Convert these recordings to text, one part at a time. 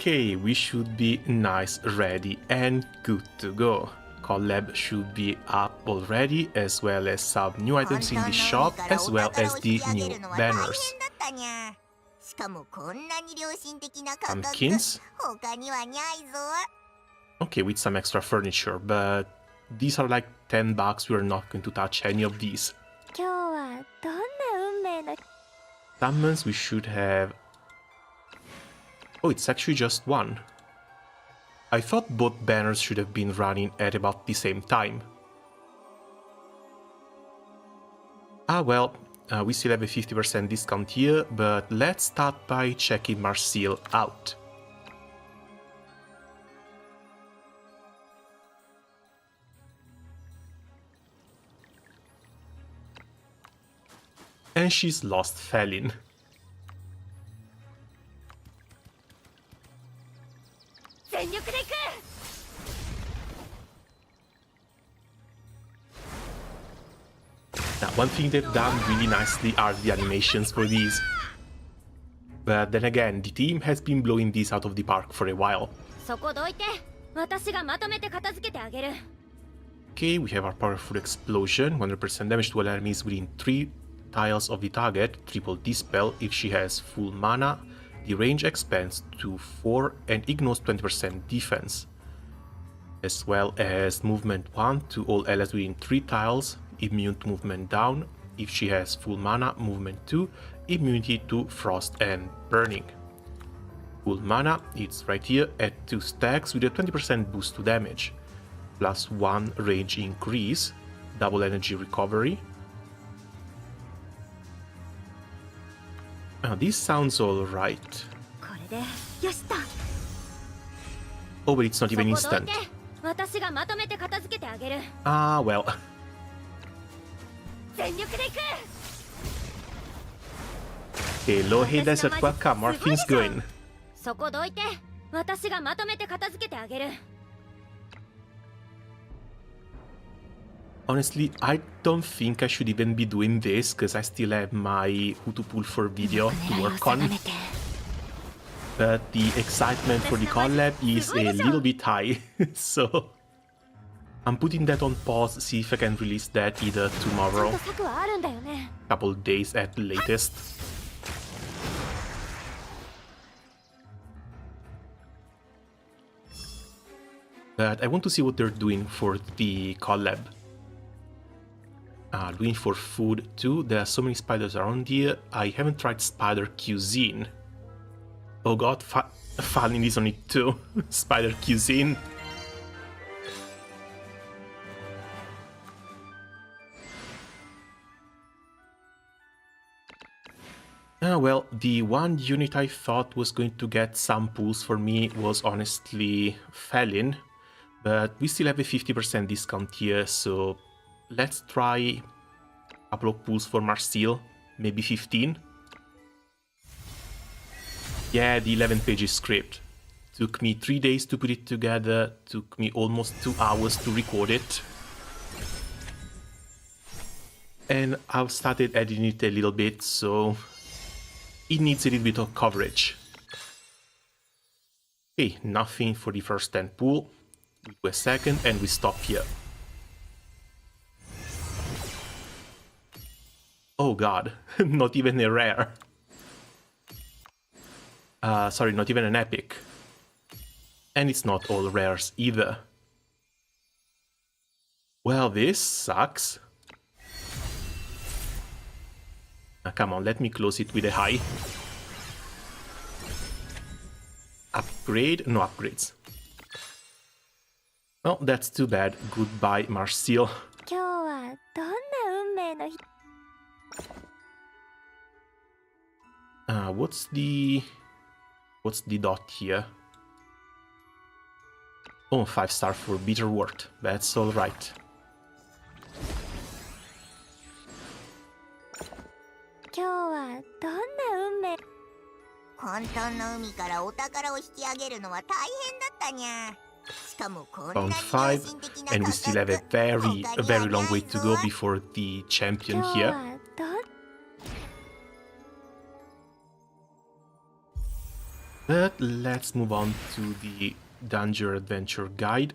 Okay, we should be nice, ready, and good to go. COLLAB should be up already, as well as some new items in the shop, as well as the new banners. Pumpkins. Okay, with some extra furniture, but these are like $10, we're not going to touch any of these. Summons we should have... Oh, it's actually just one. I thought both banners should have been running at about the same time. Ah well, we still have a 50% discount here, but let's start by checking Marseille out. And she's lost Felin. Now, one thing they've done really nicely are the animations for these. But then again, the team has been blowing these out of the park for a while. Okay, we have our powerful explosion, 100% damage to all enemies within 3 tiles of the target, triple dispel if she has full mana, the range expands to 4 and ignores 20% defense. As well as movement 1 to all allies within 3 tiles, immune to movement down, if she has full mana, movement 2, immunity to frost and burning. Full mana, it's right here at 2 stacks with a 20% boost to damage, plus 1 range increase, double energy recovery. This sounds alright. Oh, but it's not even instant. Ah, well. Okay, Lohe Desert, welcome, how are things going? Honestly, I don't think I should even be doing this, because I still have my who to pull for video to work on. But the excitement for the collab is a little bit high, so I'm putting that on pause, see if I can release that either tomorrow, couple days at the latest. But I want to see what they're doing for the collab. Looking for food too. There are so many spiders around here. I haven't tried spider cuisine. Oh god, Fallen is on it too. Spider cuisine. Well, the one unit I thought was going to get some pulls for me was honestly Felin, but we still have a 50% discount here, so let's try a couple of pulls for Marseille, maybe 15. Yeah, the 11 pages script. Took me 3 days to put it together, took me almost 2 hours to record it. And I've started editing it a little bit, so it needs a little bit of coverage. Okay, nothing for the first 10 pull. We do a second and we stop here. Oh god, not even a rare. Sorry, not even an epic. And it's not all rares either. Well, this sucks. Come on, let me close it with a high. Upgrade? No upgrades. Oh, that's too bad. Goodbye, Marseille. What's the dot here? Oh, 5-star for Bitterwort. That's alright. Round 5, and we still have a very long way to go before the champion here. But let's move on to the Dungeon Adventure Guide.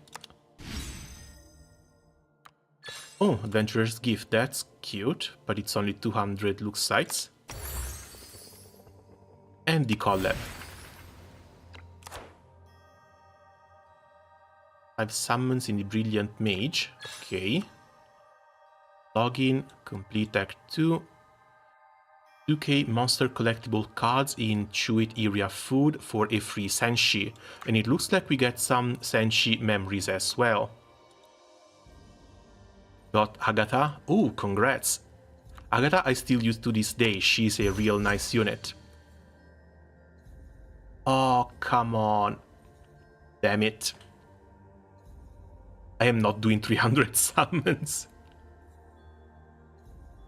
Oh, Adventurer's Gift, that's cute, but it's only 200 look sites. And the COLLAB. 5 summons in the Brilliant Mage, okay. Login, complete Act 2. 2k monster collectible cards in Chew It area food for a free Senshi. And it looks like we get some Senshi memories as well. Got Agatha. Oh, congrats. Agatha I still use to this day. She's a real nice unit. Oh, come on. Damn it. I am not doing 300 summons.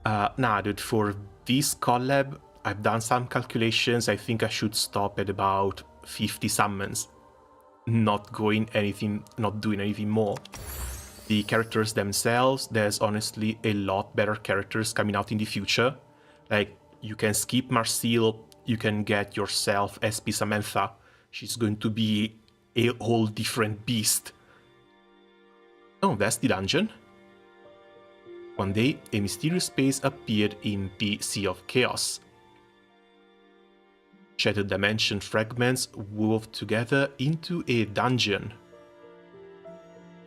Nah, dude, for this COLLAB, I've done some calculations. I think I should stop at about 50 summons. Not doing anything more. The characters themselves, there's honestly a lot better characters coming out in the future. Like, you can skip Marcille, you can get yourself SP Samantha. She's going to be a whole different beast. Oh, that's the dungeon. One day, a mysterious space appeared in the Sea of Chaos. Shattered dimension fragments wove together into a dungeon.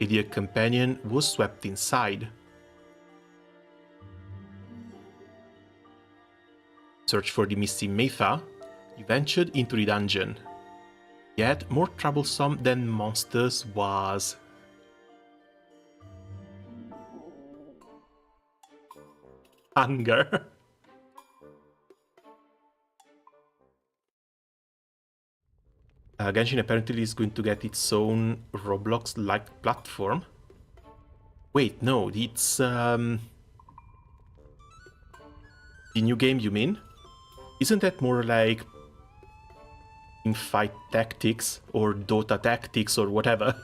A dear companion was swept inside. Search for the missing Metha. You ventured into the dungeon. Yet more troublesome than monsters was hunger. Genshin apparently is going to get its own Roblox-like platform. Wait, no, it's the new game, you mean? Isn't that more like Teamfight Tactics or Dota Tactics or whatever?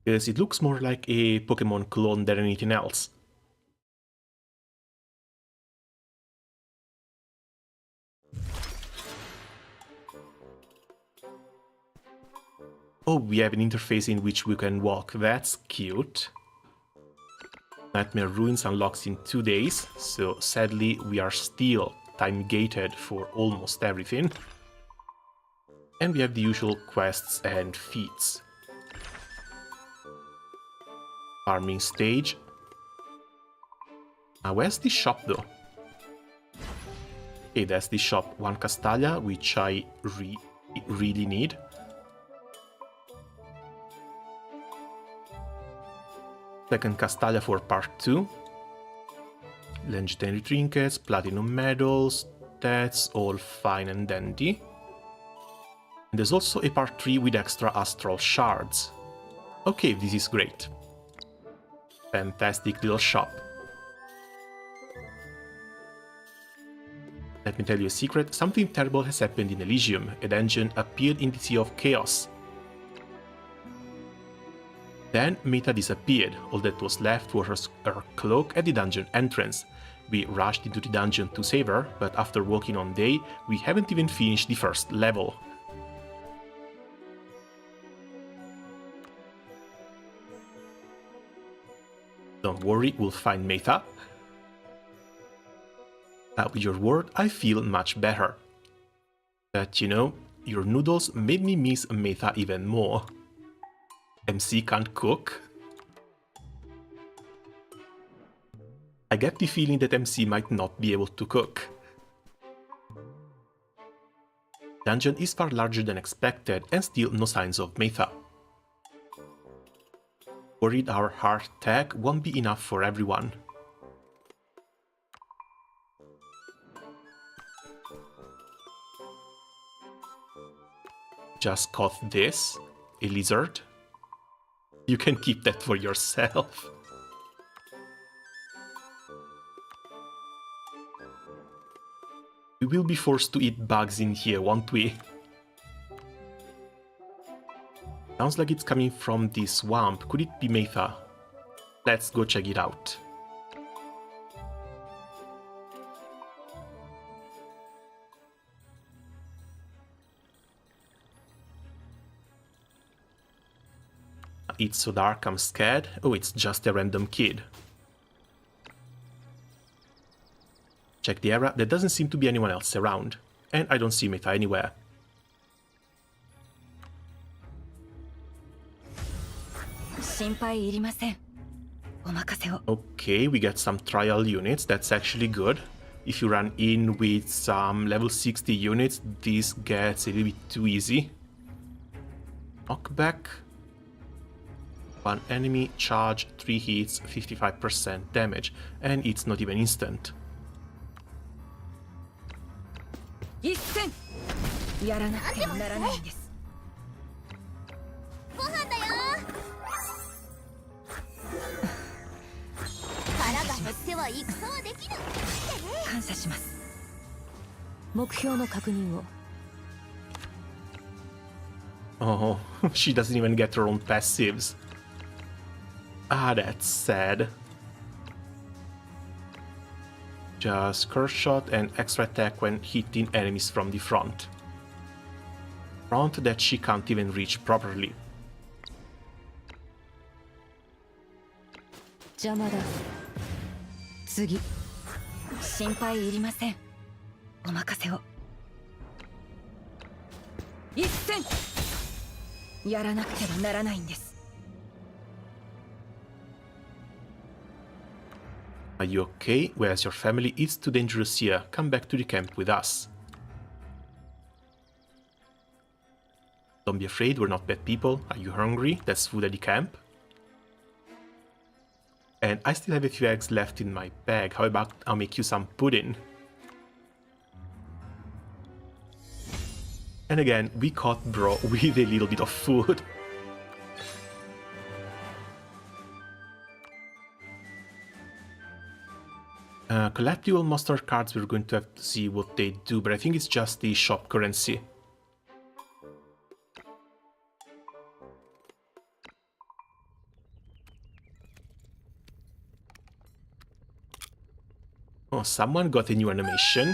Because it looks more like a Pokemon clone than anything else. Oh, we have an interface in which we can walk. That's cute. Nightmare Ruins unlocks in 2 days, so sadly we are still time-gated for almost everything. And we have the usual quests and feats. Farming stage. Where's the shop though? Okay, that's the shop. 1 Castalia, which I really need. Second Castalia for part 2. Legendary trinkets, platinum medals, that's all fine and dandy. And there's also a part 3 with extra astral shards. Okay, this is great. Fantastic little shop. Let me tell you a secret, something terrible has happened in Elysium. A dungeon appeared in the Sea of Chaos. Then Meta disappeared. All that was left was her cloak at the dungeon entrance. We rushed into the dungeon to save her, but after walking all day, we haven't even finished the first level. Don't worry, we'll find Meta. With your word, I feel much better. But you know, your noodles made me miss Meta even more. MC can't cook? I get the feeling that MC might not be able to cook. Dungeon is far larger than expected and still no signs of Meta. Worried our hard tag won't be enough for everyone. Just caught this, a lizard. You can keep that for yourself. We will be forced to eat bugs in here, won't we? Sounds like it's coming from this swamp. Could it be Metha? Let's go check it out. It's so dark, I'm scared. Oh, it's just a random kid. Check the area. There doesn't seem to be anyone else around. And I don't see Meta anywhere. Okay, we get some trial units. That's actually good. If you run in with some level 60 units, this gets a little bit too easy. Knockback. One enemy, charge, 3 hits, 55% damage. And it's not even instant. Oh, she doesn't even get her own passives. Ah, that's sad. Just curse shot and extra attack when hitting enemies from the front. Front that she can't even reach properly. Are you okay? Where's your family? It's too dangerous here. Come back to the camp with us. Don't be afraid, we're not bad people. Are you hungry? There's food at the camp. And I still have a few eggs left in my bag. How about I'll make you some pudding? And again, we caught Bro with a little bit of food. Collectible monster cards, we're going to have to see what they do, but I think it's just the shop currency. Oh, someone got a new animation.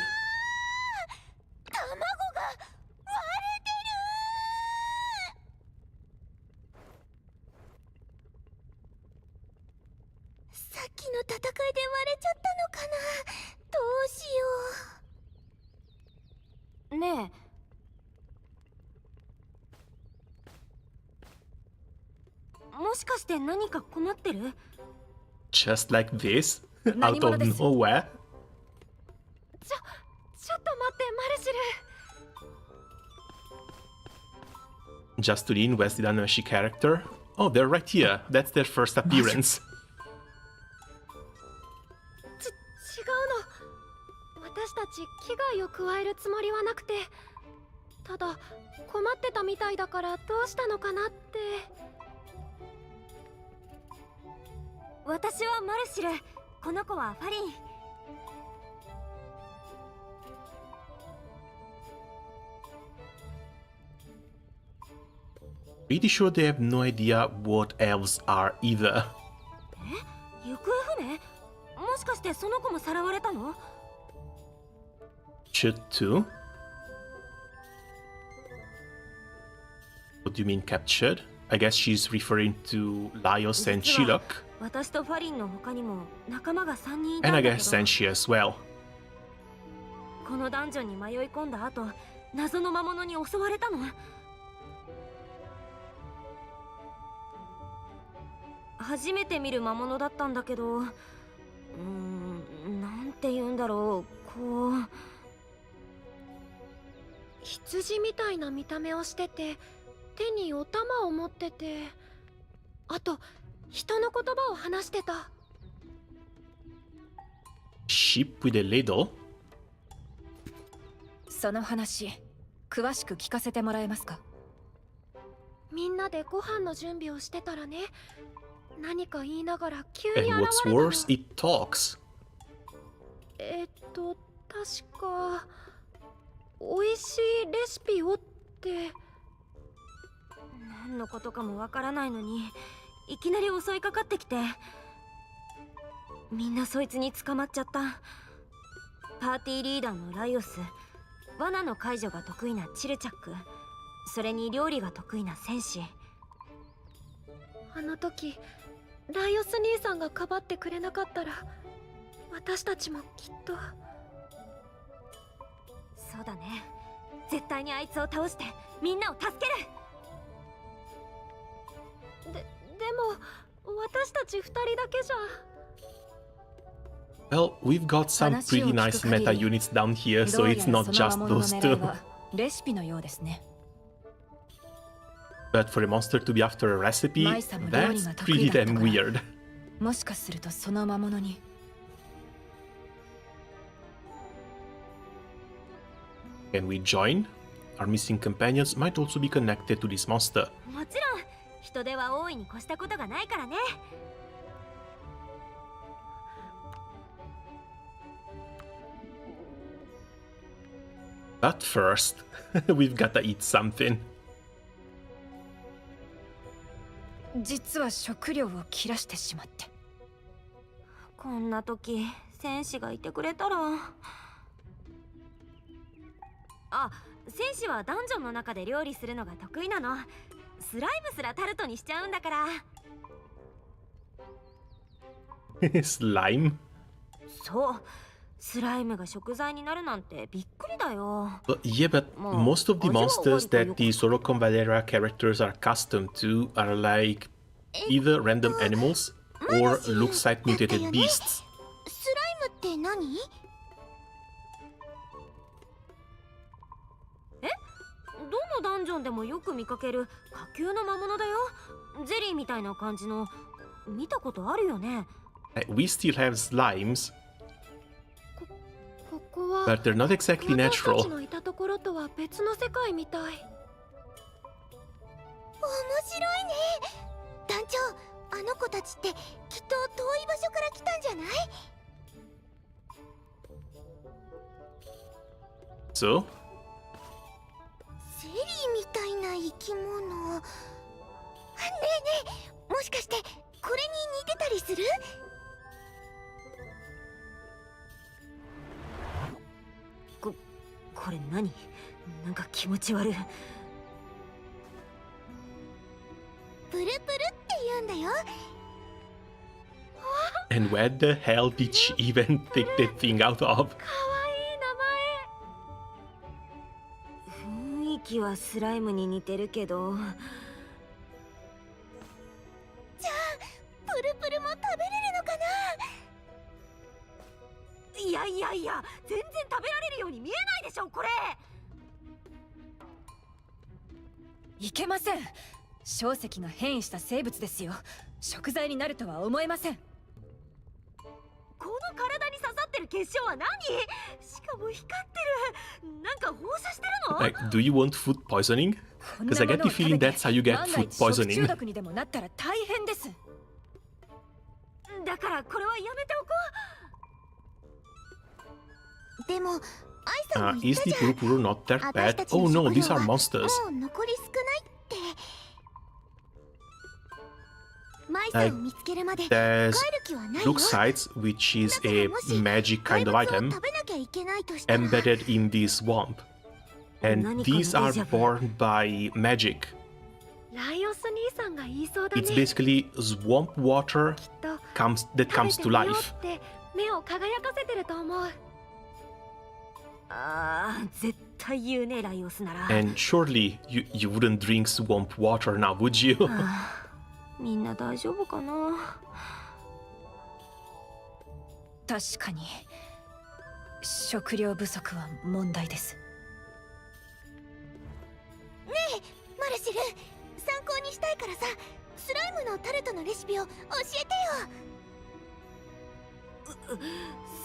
Just like this, out of nowhere. Just to lean, where's the DUNMESHI character? Oh, they're right here. That's their first appearance. Pretty sure they have no idea what elves are either. Should too. What do you mean captured? I guess she's referring to Laios and Chilok. And I guess Senshi as well. Sheep with a ladle? その話、詳しく聞かせてもらえますか？みんなでご飯の準備をしてたらね、何か言いながら急に現れたの。 And what's worse, it talks. 確か美味しいレシピをって何のことかもわからないのにいきなり襲いかかってきて、みんなそいつに捕まっちゃった。パーティーリーダーのライオス、罠の解除が得意なチルチャック、それに料理が得意な戦士。あの時ライオス兄さんがかばってくれなかったら私たちもきっと。そうだね、絶対にあいつを倒してみんなを助ける。でも私たち2人だけじゃ。Well, we've got some pretty nice meta units down here, so it's not just those two. レシピのようですね。 But for a monster to be after a recipe, that's pretty damn weird. もしかするとその魔物に。 Can we join? Our missing companions might also be connected to this monster. もちろん人手は大いに越したことがないからね。But first, we've gotta eat something. 実は食料を切らしてしまって。こんな時戦士がいてくれたら。あ、戦士はダンジョンの中で料理するのが得意なの。スライムすらタルトにしちゃうんだから。Slime? そう、スライムが食材になるなんてびっくりだよ。Yeah, but most of the monsters that the sort of Convallaria characters are accustomed to are like either random animals or looks like mutated beasts. スライムって何？どのダンジョンでもよく見かける下級の魔物だよ。ゼリーみたいな感じの。見たことあるよね。We still have slimes, ここは but they're not exactly 私たち natural. のいたところとは別の世界みたい。面白いね。団長、あの子たちってきっと遠い場所から来たんじゃない？ So? ゼリーみたいな生き物。ねえねえ、もしかしてこれに似てたりする？これ何？なんか気持ち悪い。プルプルって言うんだよ。 And where the hell did she even take that thing out of? かわいい名前。雰囲気はスライムに似てるけど。じゃあプルプルも食べれるのかな？いやいやいや、全然食べられるように見えないでしょこれ。いけません。小石が変異した生物ですよ。食材になるとは思えません。この体に刺さってる結晶は何？しかも光ってる。なんか放射してるの？ Like, do you want food poisoning? Because I get the feeling that's how you get food 食 poisoning. 中毒にでもなったら大変です。だからこれはやめておこう。でも、アイさんも言っ Is た the じゃん。 Purupuru not that 私 bad? たちの Oh 食 no, 料 these は are も monsters. う残り少ないって。マイさんを見つけるまで帰る There's 気はないよ。 Luxites, which is a magic kind of 怪物を item 食べなきゃいけないとしたら、 embedded in the swamp. And these are born by magic. ライオス兄さんが言いそうだね。 It's basically swamp water きっと that comes to life. って目を輝かせてると思う。ああ、絶対言うね、ライオスなら。 And surely you wouldn't drink swamp water now, would you? みんな大丈夫かな。確かに食料不足は問題です。ねえ、マルシル、参考にしたいからさ、スライムのタルトのレシピを教えてよ。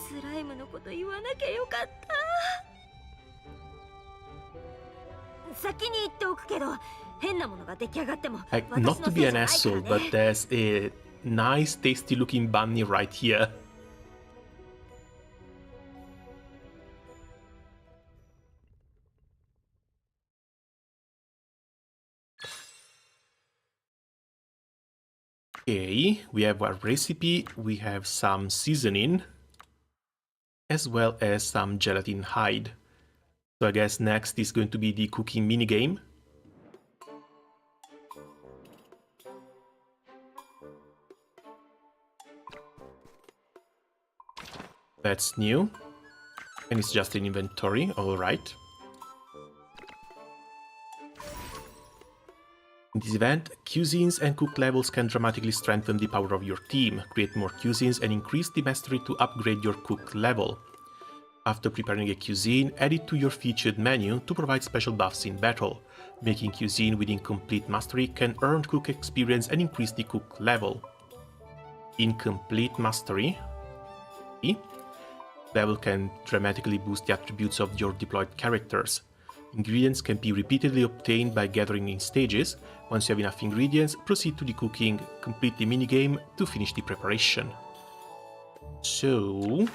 スライムのこと言わなきゃよかった。先に言っておくけど、変なものが出来上がっても、 Like, not to be an asshole, but there's a nice, tasty looking bunny right here. Okay, we have our recipe, we have some seasoning, as well as some gelatin hide. So I guess next is going to be the cooking minigame. That's new. And it's just an inventory, alright. In this event, cuisines and cook levels can dramatically strengthen the power of your team, create more cuisines and increase the mastery to upgrade your cook level. After preparing a cuisine, add it to your featured menu to provide special buffs in battle. Making cuisine within complete mastery can earn cook experience and increase the cook level. In complete mastery, level can dramatically boost the attributes of your deployed characters. Ingredients can be repeatedly obtained by gathering in stages. Once you have enough ingredients, proceed to the cooking, complete the minigame to finish the preparation. So...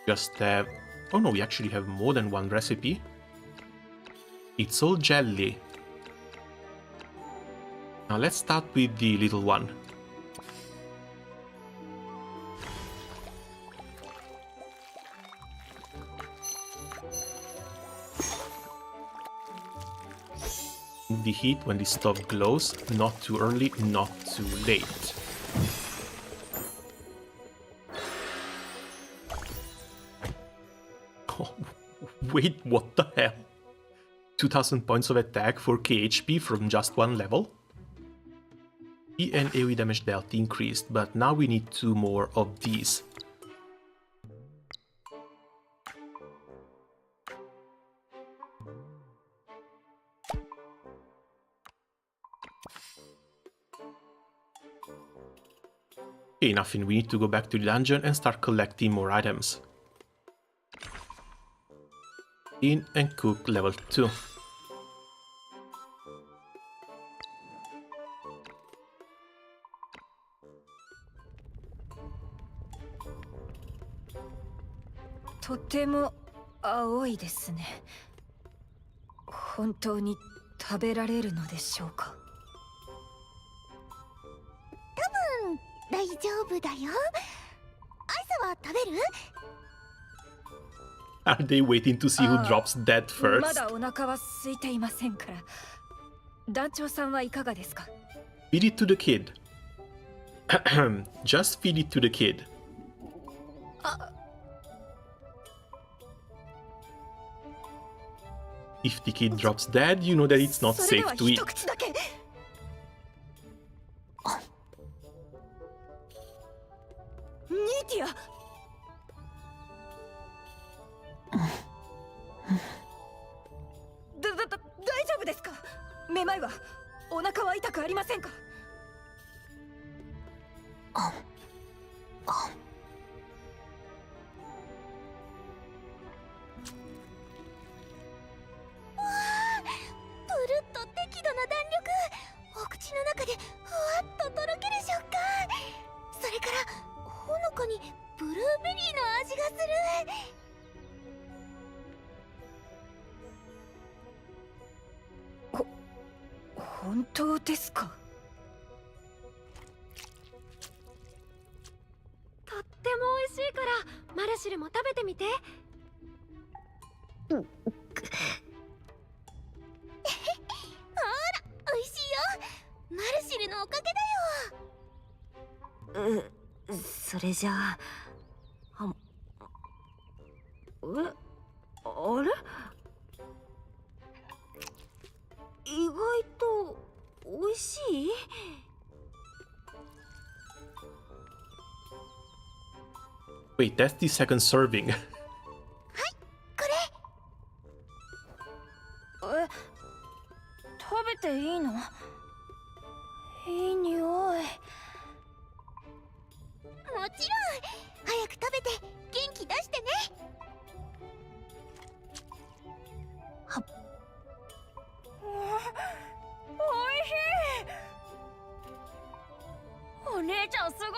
just have... oh no, we actually have more than one recipe. It's all jelly. Now let's start with the little one. The heat when the stove glows, not too early, not too late. Oh, wait, what the hell? 2000 points of attack for KHP from just one level? E and AoE damage dealt increased, but now we need 2 more of these. Okay, nothing, we need to go back to the dungeon and start collecting more items. In and cook level 2. Totemo aoi desu ne. 本当に食べられるのでしょうか。大丈夫だよ。アイサは食べる？ Are they waiting to see who drops dead ま first? だお腹は空いていませんから。団長さんはいかがですか？ Feed it to the kid. Just feed it to the kid. If the kid drops dead, you know that it's not それで safe は to eat. 一口だけ。ニーティア。大丈夫ですか？めまいはお腹は痛くありませんか？プルッと適度な弾力、お口の中でふわっととろける食感、それからほのかにブルーベリーの味がする。本当ですか？とっても美味しいからマルシルも食べてみて。ほら美味しいよ。マルシルのおかげだよ。それじゃあ、あれ？意外と美味しい？ Wait, that's the second serving. はい、これ。食べていいの？いい匂い。もちろん。早く食べて元気出してね。はっ。おいしい。お姉ちゃんすごい。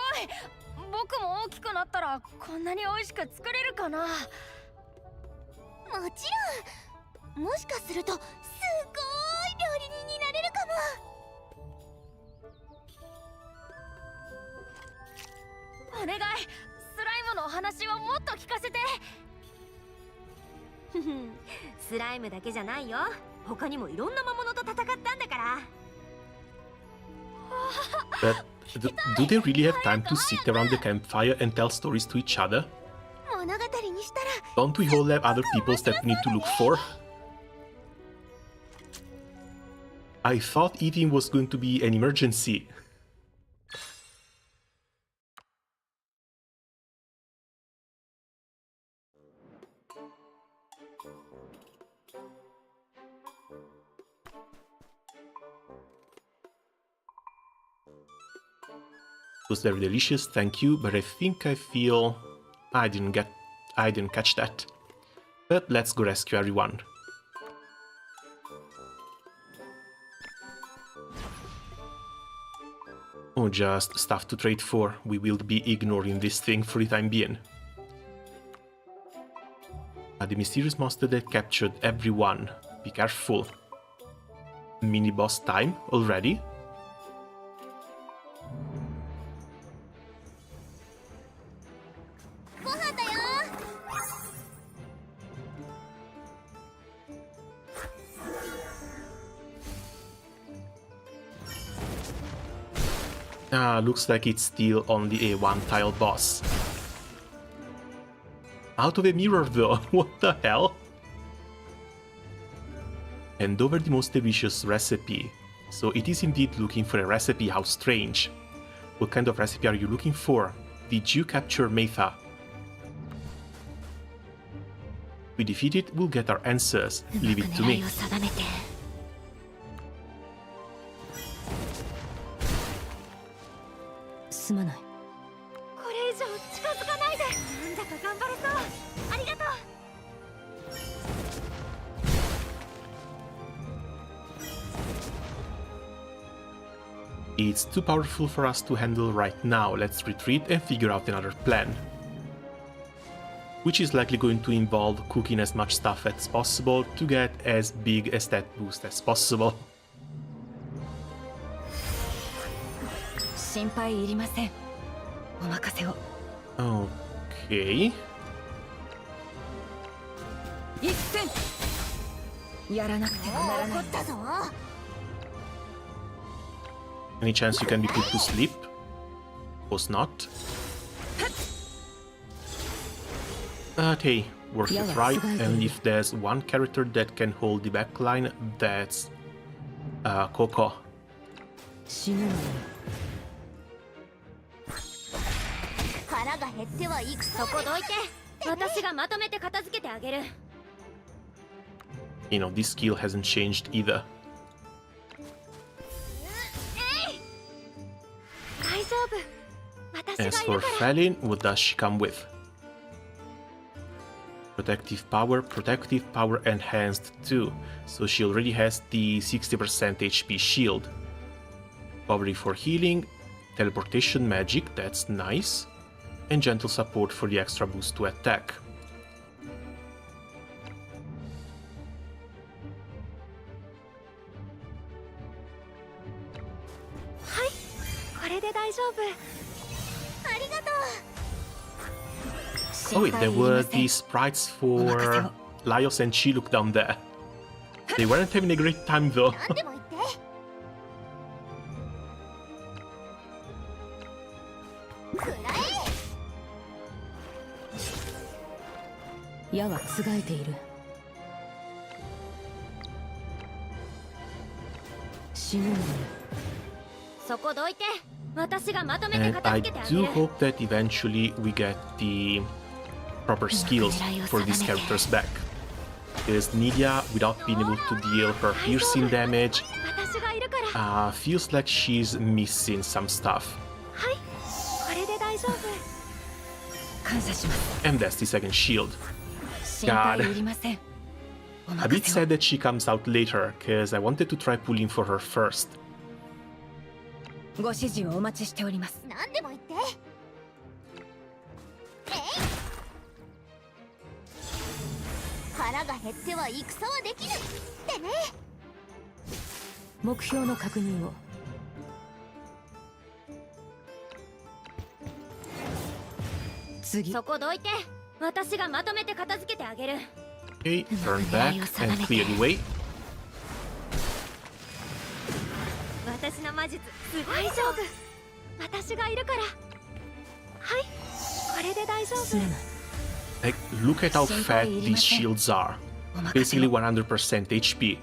僕も大きくなったらこんなに美味しく作れるかな。もちろん。もしかするとすごい料理人になれるかも。お願い、スライムのお話をもっと聞かせて。スライムだけじゃないよ。他にもいろんな魔物と戦ったんだから。Do they really have time to sit around the campfire and tell stories to each other? 物語にしたら Don't we all have other peoples that we need to look for? I thought eating was going to be an emergency. It was very delicious, thank you, but I think I feel I didn't catch that. But let's go rescue everyone. Oh, just stuff to trade for. We will be ignoring this thing for the time being. The mysterious monster that captured everyone. Be careful. Mini boss time already. Looks like it's still only a one-tile boss. Out of a mirror though, what the hell? Hand over the most delicious recipe. So it is indeed looking for a recipe, how strange. What kind of recipe are you looking for? Did you capture Metha? We defeat it, we'll get our answers. Leave it to me. すまない。これ以上近づかないで。なんだか頑張れそう。ありがとう。 It's too powerful for us to handle right now. Let's retreat and figure out another plan. Which is likely going to involve cooking as much stuff as possible to get as big a stat boost as possible. 心配いりません。お任せを。Okay. 一戦。やらなくてはならない。 Any chance you can be put to sleep? Was not. But hey, worth a try. And if there's one character that can hold the backline, that's Coco. 死ぬのに。 腹が減ってはいくそこどいて。私がまとめて片付けてあげる。You know, this skill hasn't changed either. 大丈夫。私がいる As から。 for Felin, what does she come with? Protective power enhanced too. So she already has the 60% HP shield. Recovery for healing, teleportation magic, that's nice. And gentle support for the extra boost to attack. Oh wait, there were these sprites for Laios and Chiluk down there. They weren't having a great time though. 矢はつがえている。死ぬのに。そこどいて。私がまとめて And 片 I 付けてあげ do る。 hope that eventually we get the proper skills for these characters back. Because Nidia, without being able to deal her piercing damage, 私がいるから。 feels like she's missing some stuff. はい。これで大丈夫。感謝します。 And that's the second shield. 心配いりません。お A bit 任せを。 sad that she comes out later, because I wanted to try pulling for her first. ご指示をお待ちしております。何でも言って。腹が減っては戦はできるってね。目標の確認を。次。そこどいて。私がまとめて片付けてあげる。 Okay, turn back and clear the way. 私の魔術すごい丈夫。私がいるから。はい、これで大丈夫。 Like, look at how fat these shields are. Basically 100% HP.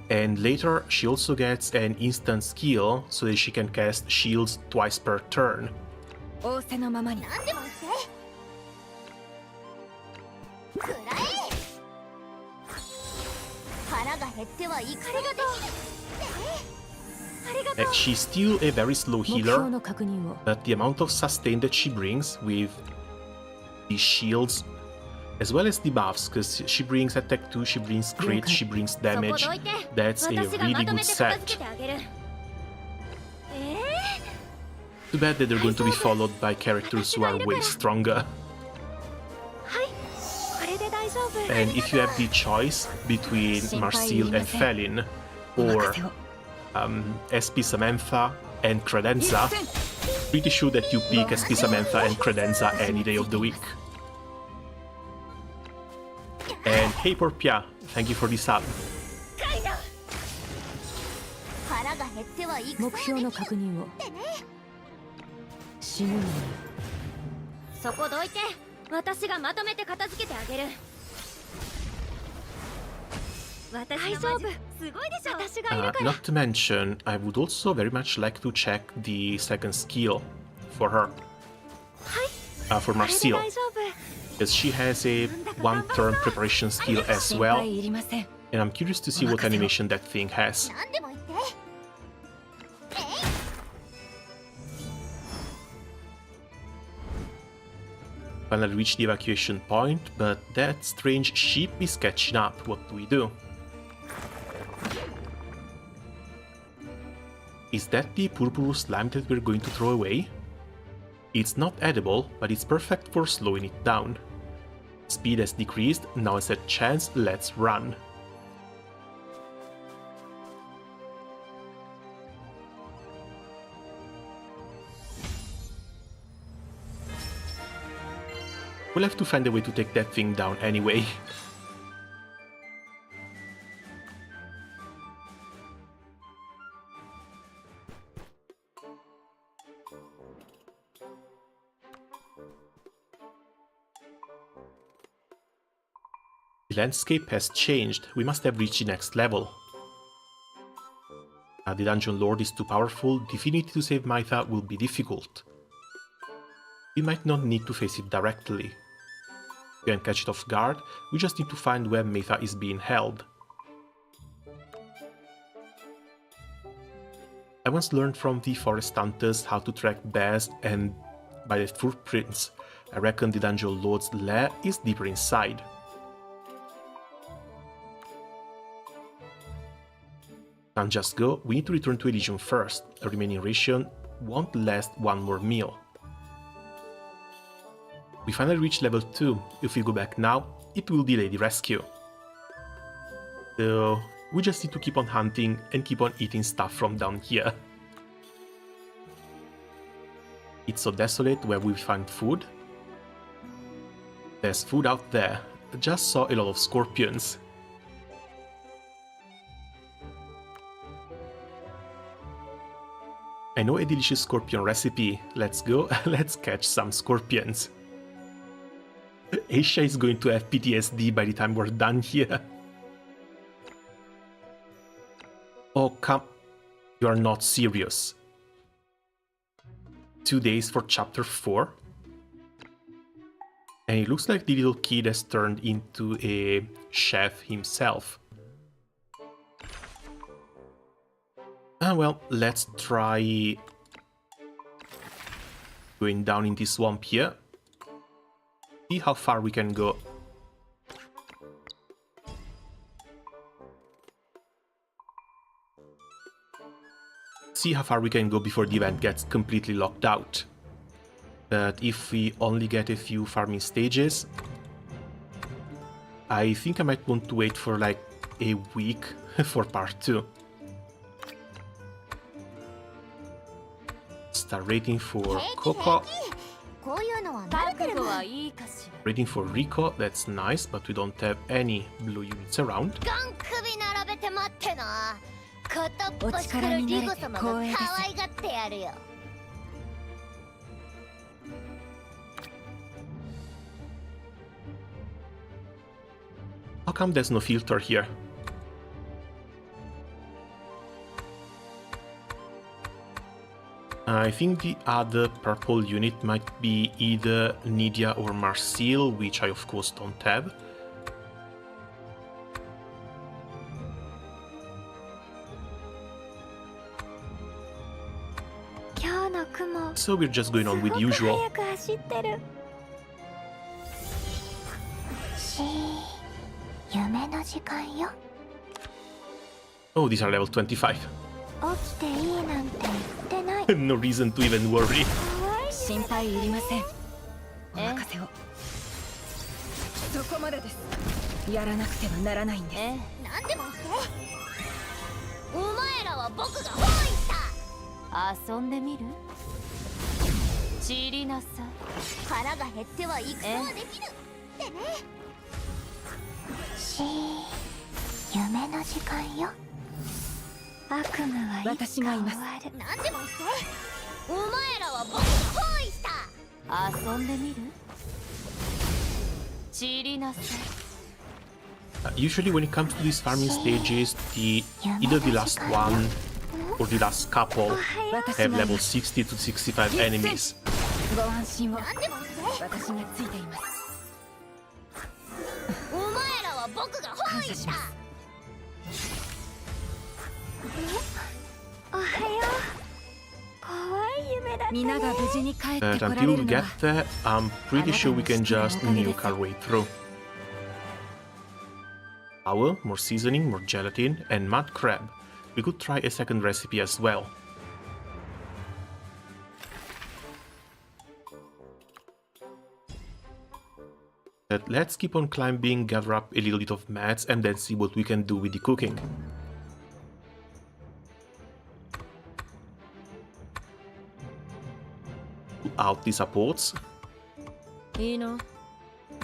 And later, she also gets an instant skill so that she can cast shields twice per turn. 仰せのままに。何でも言って。くらえ。腹が減ってはいかれがとう。ありがとう。 She's still a very slow 目標 healer, の確認を。 but the amount of sustain that she brings with these shields, as well as the buffs, because she brings attack 2, she brings crit, she brings damage, that's a really good set. Too bad that they're going to be followed by characters who are way stronger. And if you have the choice between Marcille and Felin, or SP Samantha and Credenza, pretty sure that you pick SP Samantha and Credenza any day of the week. And hey Porpia, thank you for the sub. 目標の確認を。死ぬのに。そこどいて。私がまとめて片付けてあげる。大丈夫。すごいでしょ。私がいるから。Not to mention, I would also very much like to check the second skill for her. For Marcille. Because she has a one-turn preparation skill as well. And I'm curious to see what animation that thing has. Finally reached the evacuation point, but that strange sheep is catching up. What do we do? Is that the purple slime that we're going to throw away? It's not edible, but it's perfect for slowing it down. Speed has decreased, now it's a chance, let's run. We'll have to find a way to take that thing down anyway. The landscape has changed, we must have reached the next level. The Dungeon Lord is too powerful, defeating it to save Maitha will be difficult. We might not need to face it directly. We can catch it off guard, we just need to find where Maitha is being held. I once learned from the forest hunters how to track bears, and by the footprints, I reckon the Dungeon Lord's lair is deeper inside. Can't just go, we need to return to Elysium first. A remaining ration won't last one more meal. We finally reached level 2. If we go back now, it will delay the rescue. So we just need to keep on hunting and keep on eating stuff from down here. It's so desolate where we find food. There's food out there. I just saw a lot of scorpions. I know a delicious scorpion recipe. Let's go, let's catch some scorpions. Aisha is going to have PTSD by the time we're done here. Oh, come... You are not serious. 2 days for chapter 4? And it looks like the little kid has turned into a chef himself. Well, let's try going down in this swamp here. See how far we can go. See how far we can go before the event gets completely locked out. But if we only get a few farming stages, I think I might want to wait for like a week for part 2. Start rating for Coco. Rating for Rico, that's nice, but we don't have any blue units around. How come there's no filter here? I think the other purple unit might be either Nydia or Marcel, which I of course don't have. So we're just going on with usual. Oh, these are level 25. No reason to even worry. 心配いりません。お任せを。そこまでです。やらなくてはならないんです。何でもって。お前らは僕が包囲した。遊んでみる？散りなさい。腹が減っては戦はできるってね。夢の時間よ。悪夢はいつか終わる。何でもって。お前らは僕が包囲した。遊んでみる？散りなさい。Usually when it comes to these farming stages, either the last one or the last couple have level 60 to 65 enemies. ご安心を。私がついています。お前らは僕が包囲した。おはよう。怖い夢だったね。皆が無事に帰ってこら But れ until る we の get は there, I'm pretty sure we can just nuke our way through. Flour, more seasoning, more gelatin, and mud crab. We could try a second recipe as well. But let's keep on climbing, gather up a little bit of mats, and then see what we can do with the cooking. Pull out the supports. いいの？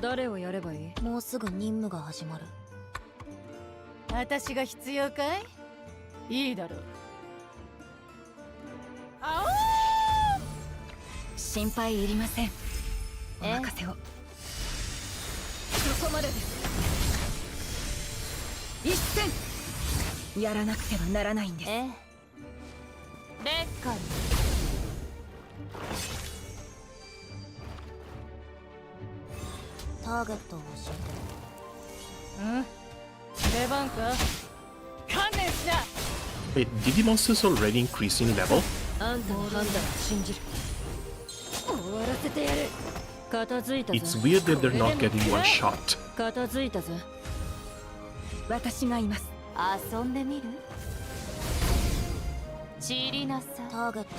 誰をやればいい？もうすぐ任務が始まる。私が必要かい？いいだろう。心配いりません。お任せを。そこまでです。一戦やらなくてはならないんです。劣化に。ターゲットを教えて。出番か？観念しな。 Wait, did the monsters already increase in level? あんたの判断を信じる。終わらせてやる。片付いたぞ。 It's weird that they're not getting one shot. 片付いたぞ。私がいます。遊んでみる？散りなさい。ターゲット。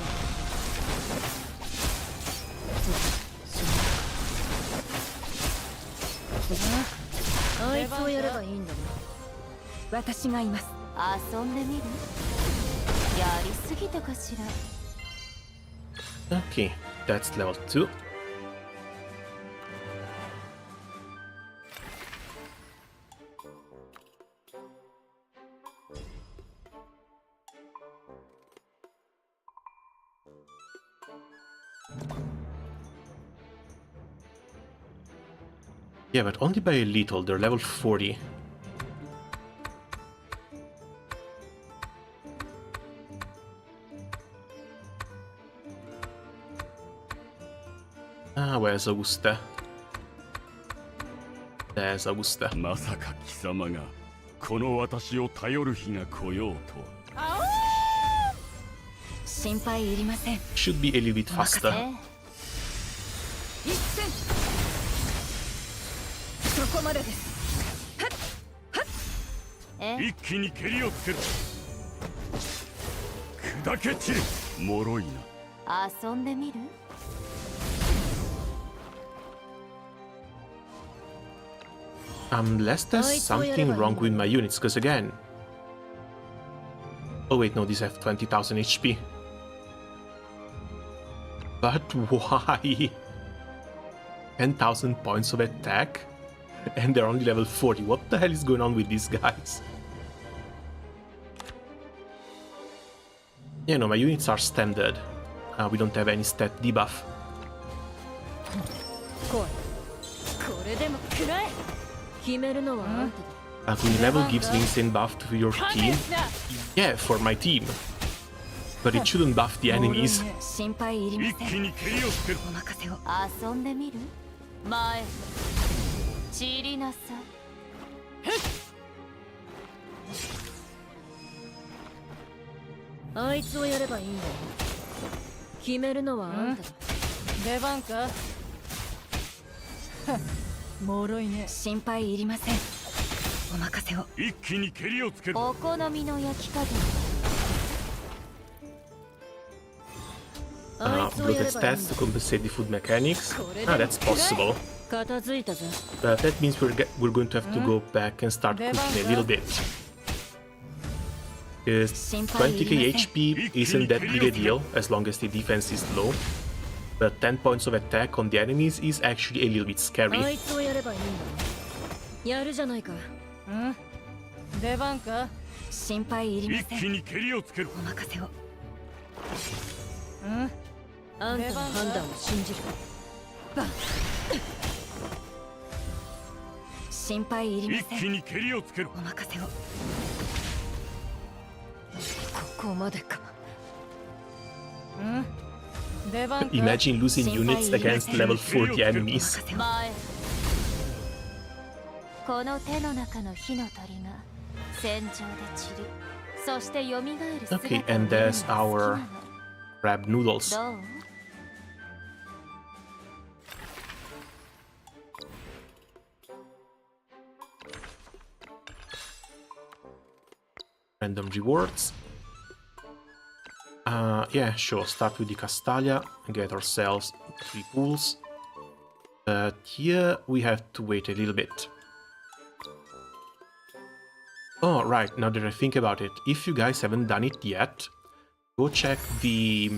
あいつをやればいいんだね。私がいます。遊んでみる？やりすぎたかしら。 Okay, that's level 2. Yeah, but only by a little. They're level 40. Ah, where's Augusta? There's Augusta. まさか貴様がこの私を頼る日が来ようとは。心配いりません。 Should be a little bit faster. 一戦そこまでです。一気に蹴りをつける。砕け散る。脆いな。遊んでみる？ Unless there's something wrong with my units, because again... Oh wait, no, these have 20,000 HP. But why? 10,000 points of attack? And they're only level 40. What the hell is going on with these guys? Yeah, no, my units are standard. We don't have any stat debuff. これでもくらえ。決めるのはあんただ。Green level gives an insane buff to your team. Yeah, for my team. But it shouldn't buff the enemies. 心配いりま一せん気に蹴りをつける。お任せを遊んでみる前散りなさいあいつをやればいいんだよ決めるのはあんただ出番か脆いね心配いりませんお任せを一気に蹴りをつける。お好みの焼き加減Bloated stats to compensate the food mechanics. That's possible. 片付いたぞ But that means we're going to have to go back and start cooking a little bit. Because 20k HP isn't that big a deal as long as the defense is low. But 10 points of attack on the enemies is actually a little bit あ scary. いつをやればいいんだやるじゃないか出番か心配いりま一せん気に蹴りをつける。お任せをあんたの判断を信じるバン心配いりま一せん気に蹴りをつける。お任せをここまでか出番か Imagine losing units against level 40 enemies. 前この手の中の火の鳥が戦場で散りそして蘇る姿を Okay, 見る and のが there's 好きな our の crab noodles. どう Random rewards. Yeah, sure, start with the Castalia, get ourselves 3 pools. But here we have to wait a little bit. Oh, right, now that I think about it, if you guys haven't done it yet, go check the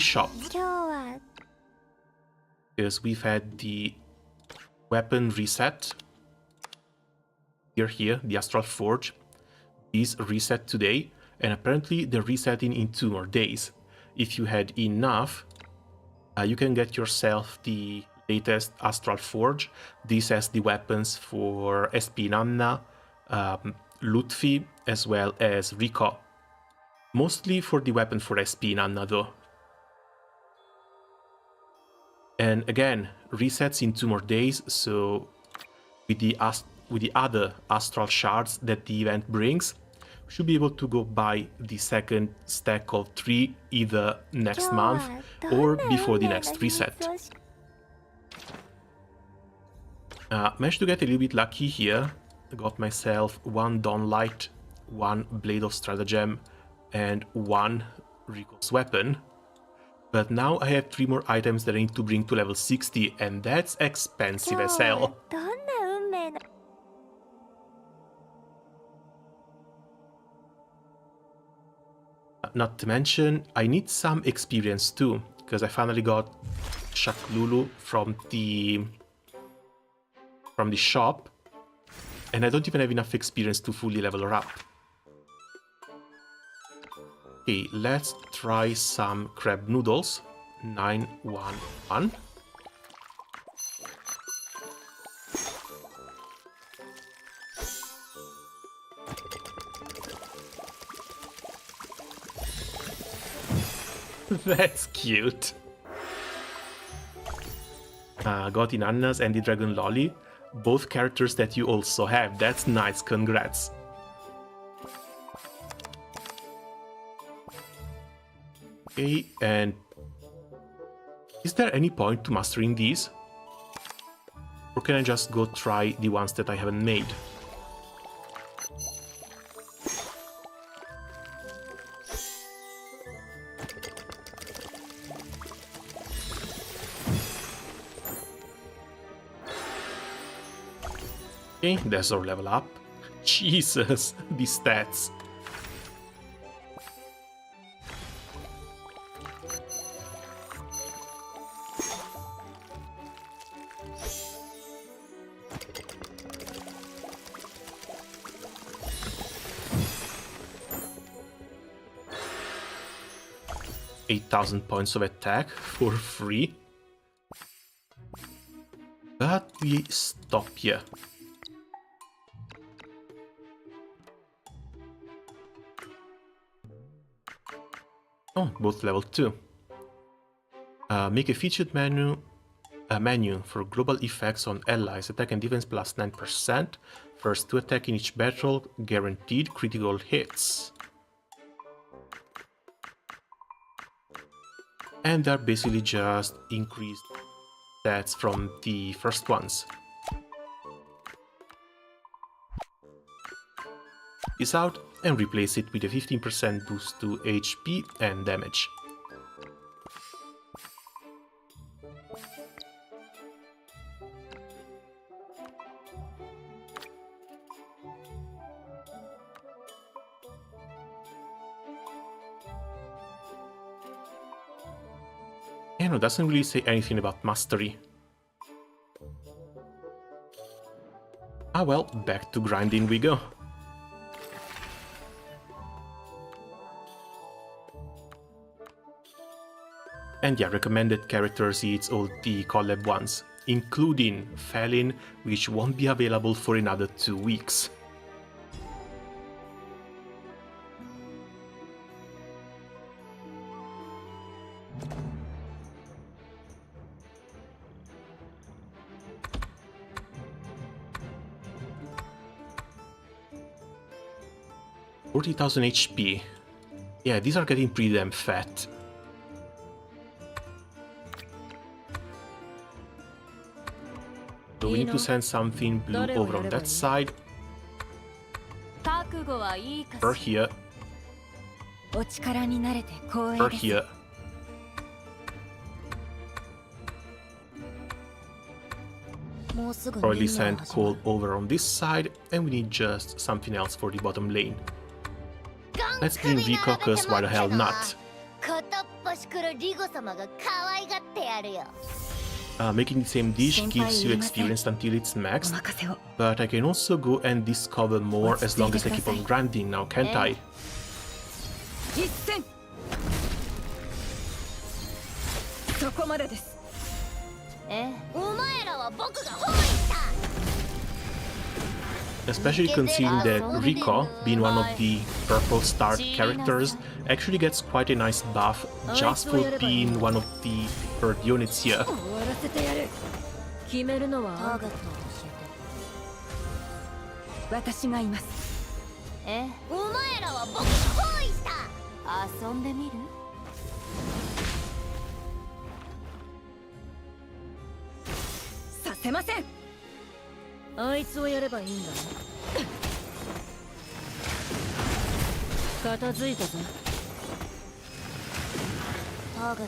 shop. 今日は Because we've had the weapon reset. Here, the Astral Forge is reset today, and apparently they're resetting in 2 more days. If you had enough, you can get yourself the latest Astral Forge. This has the weapons for SP Nanna, Lutfi, as well as Riko. Mostly for the weapon for SP Nanna though. And again, resets in 2 more days, so with the other Astral Shards that the event brings, we should be able to go buy the second stack of 3 either next month or before the next reset. Managed to get a little bit lucky here. Got myself 1 Dawn Light, 1 Blade of Stratagem, and 1 Riko's weapon. But now I have 3 more items that I need to bring to level 60, and that's expensive as hell. どんな運命の Not to mention, I need some experience too, because I finally got Shaklulu from the shop, and I don't even have enough experience to fully level her up. Okay, let's try some crab noodles. 911. That's cute. Got Inanna's and the Dragon Lolly. Both characters that you also have. That's nice, congrats. Okay, and is there any point to mastering these? Or can I just go try the ones that I haven't made? Okay, there's our level up. Jesus, these stats. $8,000 points of attack for free. But we stop here. Oh, both level 2. Make a featured menu for global effects on allies. Attack and defense plus 9%. First to attack in each battle, guaranteed critical hits. And they're basically just increased stats from the first ones. This out and replace it with a 15% boost to HP and damage. And it doesn't really say anything about mastery. Ah well, back to grinding we go. And yeah, recommended characters, it's all the collab ones, including Felin, which won't be available for another 2 weeks. $40,000 HP. Yeah, these are getting pretty damn fat. So we need to send something blue over on that side. Her here. Her here. Probably send coal over on this side, and we need just something else for the bottom lane. Let's bring Rico, cause why the hell not? Making the same dish gives you experience until it's maxed, but I can also go and discover more as long as I keep on grinding now, can't I? Especially considering that Rico, being one of the purple star characters, actually gets quite a nice buff just for being one of the third units here.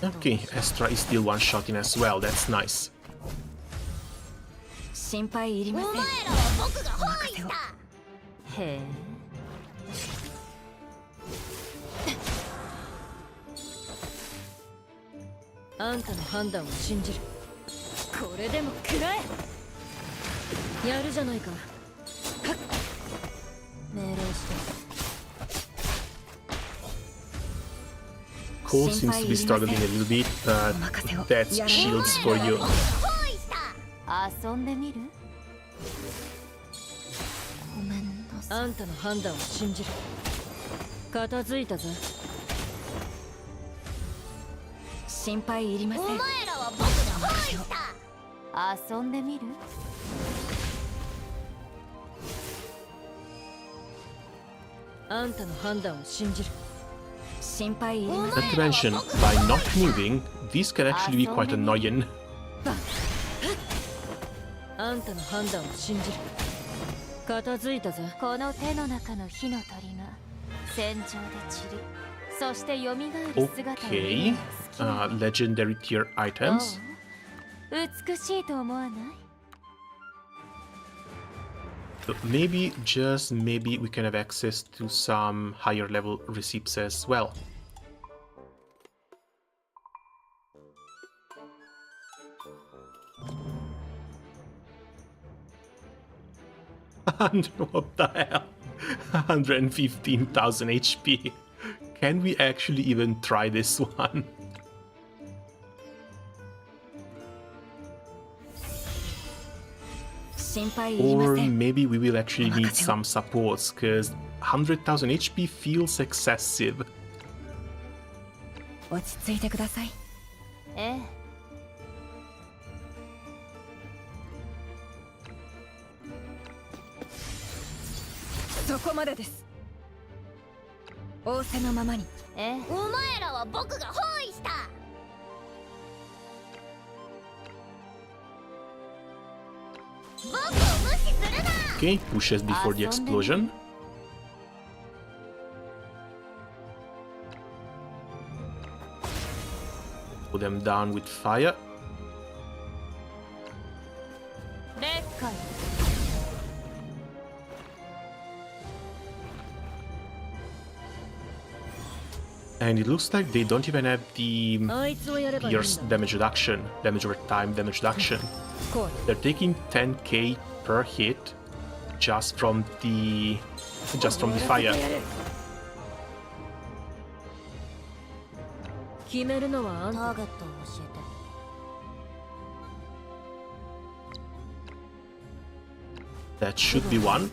Okay, Astra is still one-shotting as well, that's nice. Cole seems to be struggling a little bit, but that's shields for you. Not to mention, by not moving, this can actually be quite annoying. Okay, legendary tier items. So maybe, just maybe, we can have access to some higher level receipts as well. What the hell? 115,000 HP. Can we actually even try this one? Or maybe we will actually need some supports, because 100,000 HP feels excessive. 落ち着いてください。ええ。そこまでです。仰せのままに。ええ。お前らは僕が包囲した。僕を無視するな。 Okay, pushes before the explosion. Put them down with fire. 劣化。 And it looks like they don't even have the pierce damage reduction, damage over time damage reduction. They're taking 10k per hit just from the fire. 決めるのはあんた。ターゲットを教えて。 That should be one.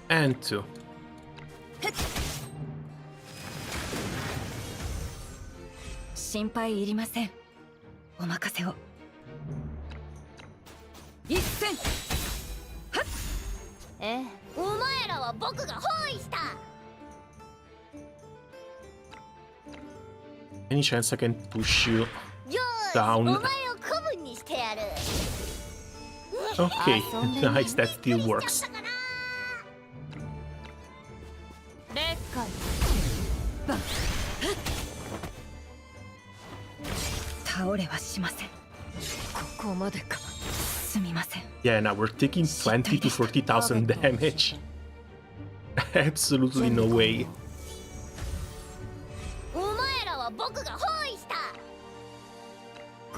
And two. 心配いりません。お任せを。一戦。ええ。お前らは僕が包囲した。 Any chance I can push you よーし、 down? お前を子分にしてやる。 Okay, nice, that still works. 劣化。倒れはしません。ここまでか。すみません。 Yeah, now we're taking 20 to 40,000 damage. Absolutely no way. お前らは僕が包囲した。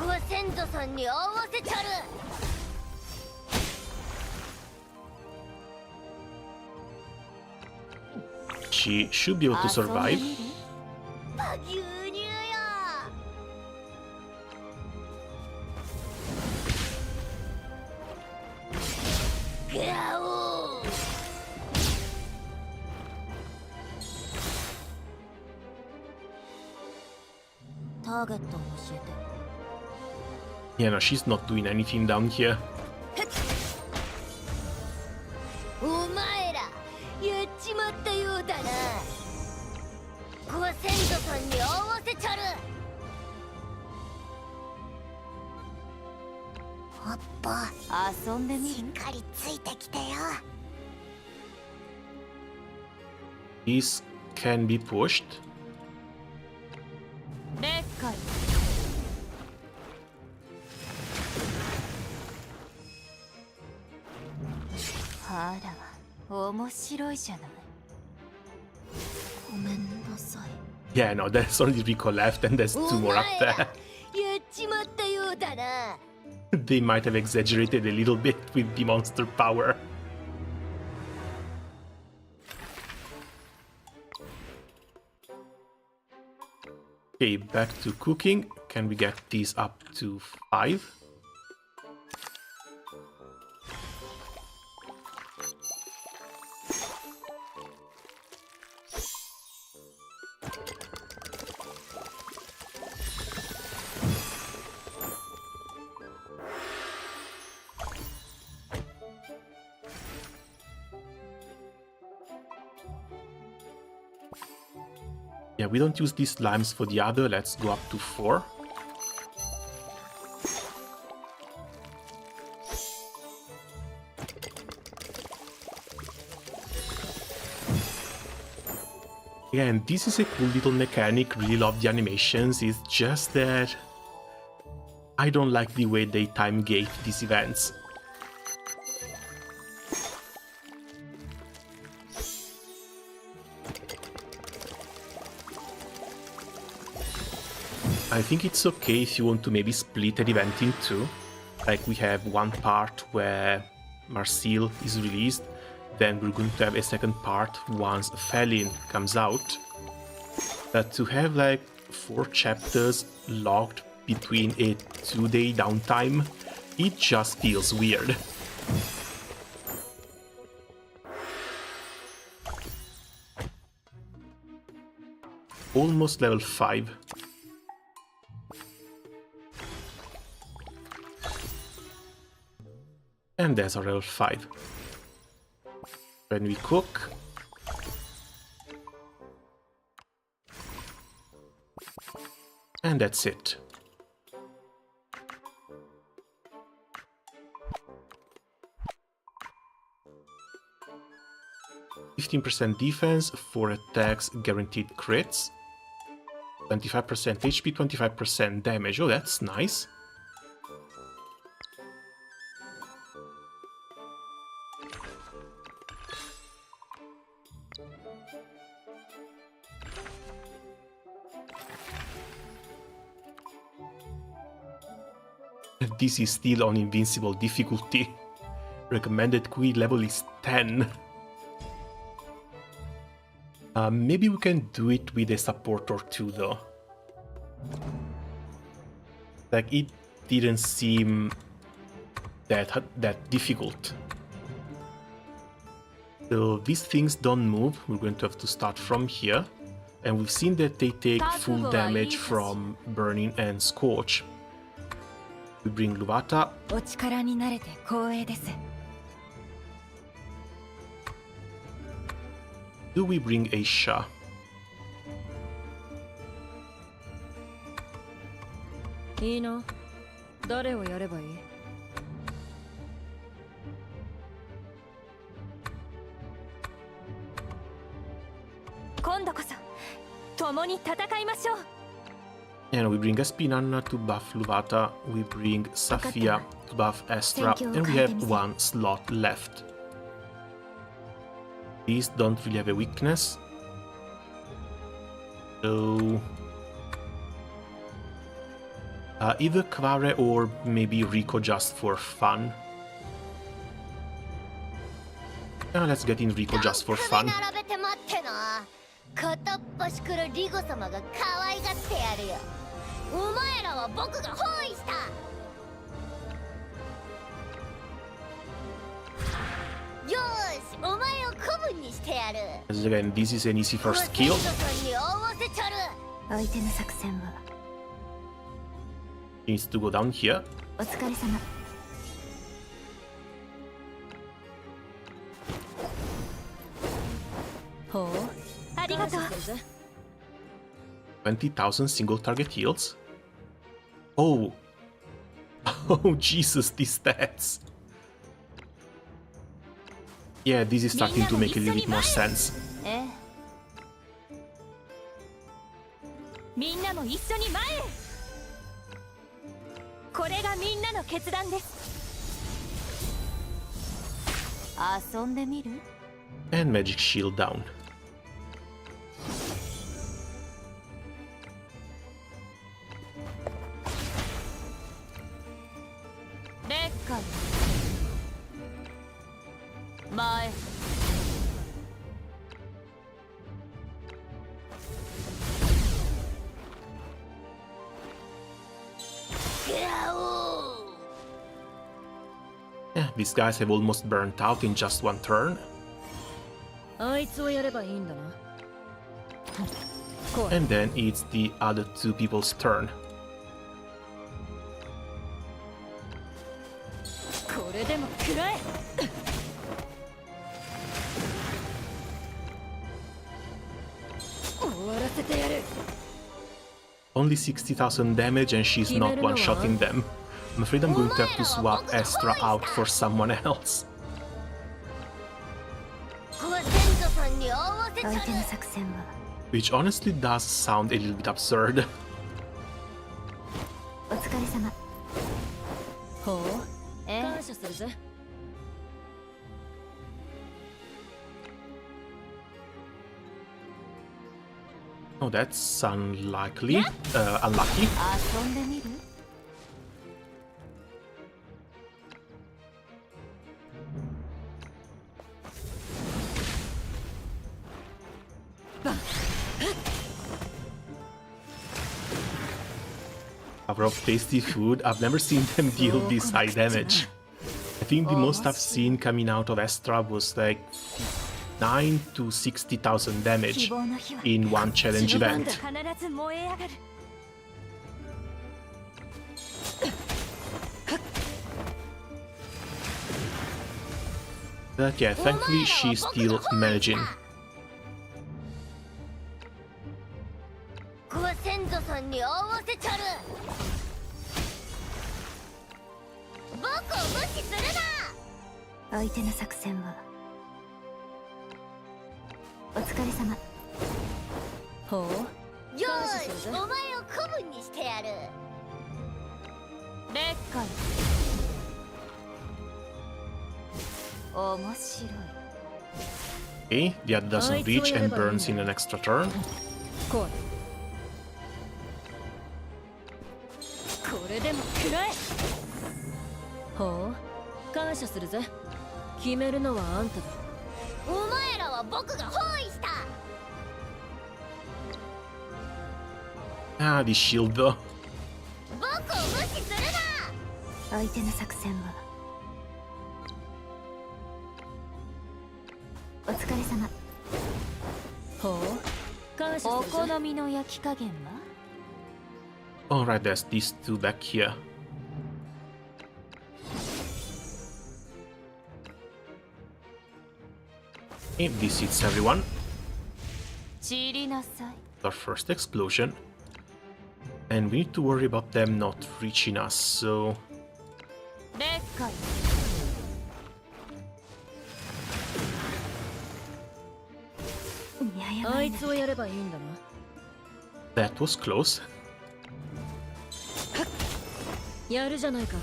ご先祖さんに合わせちゃる。 She should be able to survive. 牛乳よ。 ガオー。 ターゲットを教えて。 Yeah, no, she's not doing anything down here. お前らやっちまったようだな。ご先祖さんに合わせちゃる。おっぽ、遊んでみる。しっかりついてきてよ。 This can be pushed. 劣化。 あら、面白いじゃない。ごめんなさい。 Yeah, no, there's only Rico left and there's two more up お前ら there. やっちまったようだな。 They might have exaggerated a little bit with the monster power. Okay, back to cooking. Can we get these up to 5? Yeah, we don't use these slimes for the other. Let's go up to 4. Again, this is a cool little mechanic. Really love the animations. It's just that I don't like the way they time gate these events. I think it's okay if you want to maybe split an event in two. Like we have one part where Marcel is released, then we're going to have a second part once Felin comes out. But to have like 4 chapters locked between a 2-day downtime, it just feels weird. almost level 5. And there's our level 5. When we cook, and that's it. %15% defense, 4 attacks, guaranteed crits. 25% HP, 25% damage. Oh, that's nice. This is still on invincible difficulty. Recommended QE level is 10. Maybe we can do it with a support or two, though. Like, it didn't seem that difficult. So these things don't move. We're going to have to start from here. And we've seen that they take full damage from burning and scorch. We bring Luvata. Do we bring Aisha? And we bring Espinanna to buff Luvata, we bring Safia to buff Astra, and we have one slot left. These don't really have a weakness. So either Kvare or maybe Rico just for fun. Now let's get in Rico just for fun. As again, this is an easy first kill. Needs to go down here. Oh. 20,000 single target heals. Oh. Oh Jesus, these stats. Yeah, this is starting to make a little bit more sense. And magic shield down. Yeah, these guys have almost burnt out in just one turn. And then it's the other two people's turn. Only 60,000 damage and she's not one-shotting them. I'm afraid I'm going to have to swap Astra out for someone else. Which honestly does sound a little bit absurd. Oh, that's unlikely. Unlucky. Power of tasty food. I've never seen them deal this high damage. I think the most I've seen coming out of Astra was like 9 to 60,000 damage 希望の火は in one challenge 死ぬ番 event. が必ず燃え上がる But yeah, thankfully she's still managing. こは先祖さんに合わせちゃる僕を無視するな相手の作戦はお疲れ様ほうよーしお前を古文にしてやる劣化面白い Okay, the other doesn't reach and burns in an extra turn. こうこれでも食らえほう感謝するぜ決めるのはあんただお前らは僕が包囲した Ah, the shield though. 僕を無視するな相手の作戦はお疲れ様ほう感謝おするぜ好みの焼き加減は Alright, there's these two back here. Okay, this hits everyone. 散りなさい Our first explosion. And we need to worry about them not reaching us, so... 劣化あいつをやればいいんだな That was close. やるじゃないか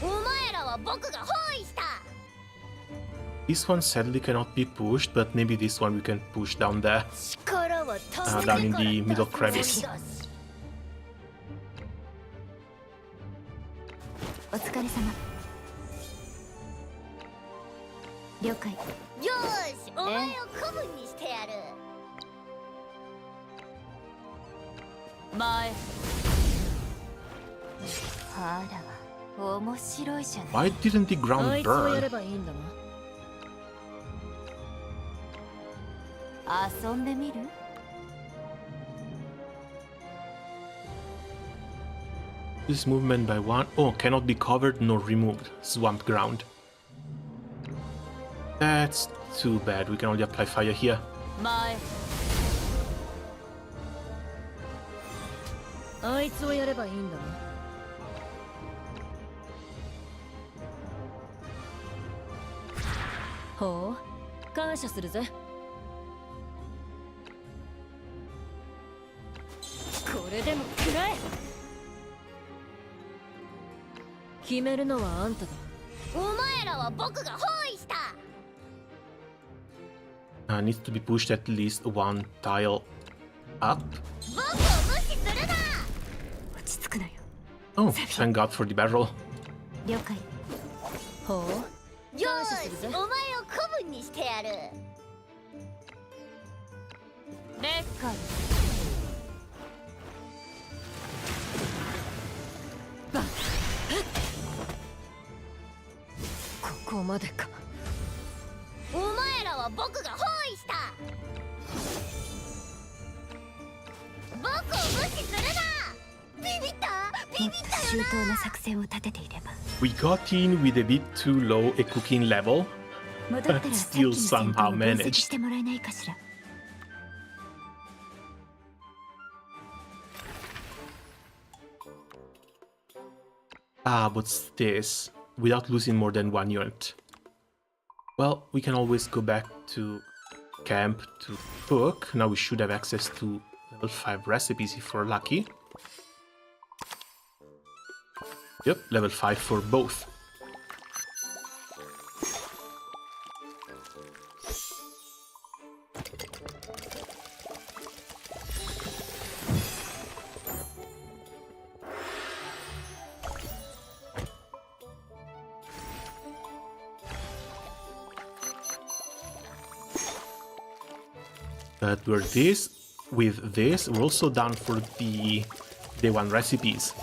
お前らは僕が包囲した This one sadly cannot be pushed, but maybe this one we can push down there. 力は Down in the middle crevice. お疲れ様了解よーしお前を古文にしてやる前あら面白いじゃない Why didn't the あ ground いつをやれ burn? ばいいんだな遊んでみる This movement by one... Oh, cannot be covered nor removed. Swamp ground. That's too bad. We can only apply fire here. 前あいつをやればいいんだなほう感謝するぜこれでも食らえ決めるのはあんただお前らは僕が包囲した Needs to be pushed at least one tile up. 僕を無視するな落ち着くなよ Oh, thank God for the barrel. 了解ほうよーしお前を古文にしてやる劣化ここまでかお前らは僕が包囲した僕を無視するなビビった周到な作戦を立てていれば We got in with a bit too low a cooking level, 戻ったら but さっきの still 戦 somehow 闘を分析 managed. してもらえないかしら Ah, what's this? Without losing more than one unit. Well, we can always go back to camp to cook. Now we should have access to level 5 recipes if we're lucky. Yep, level 5 for both. But with this, we're also done for the day 1 recipes.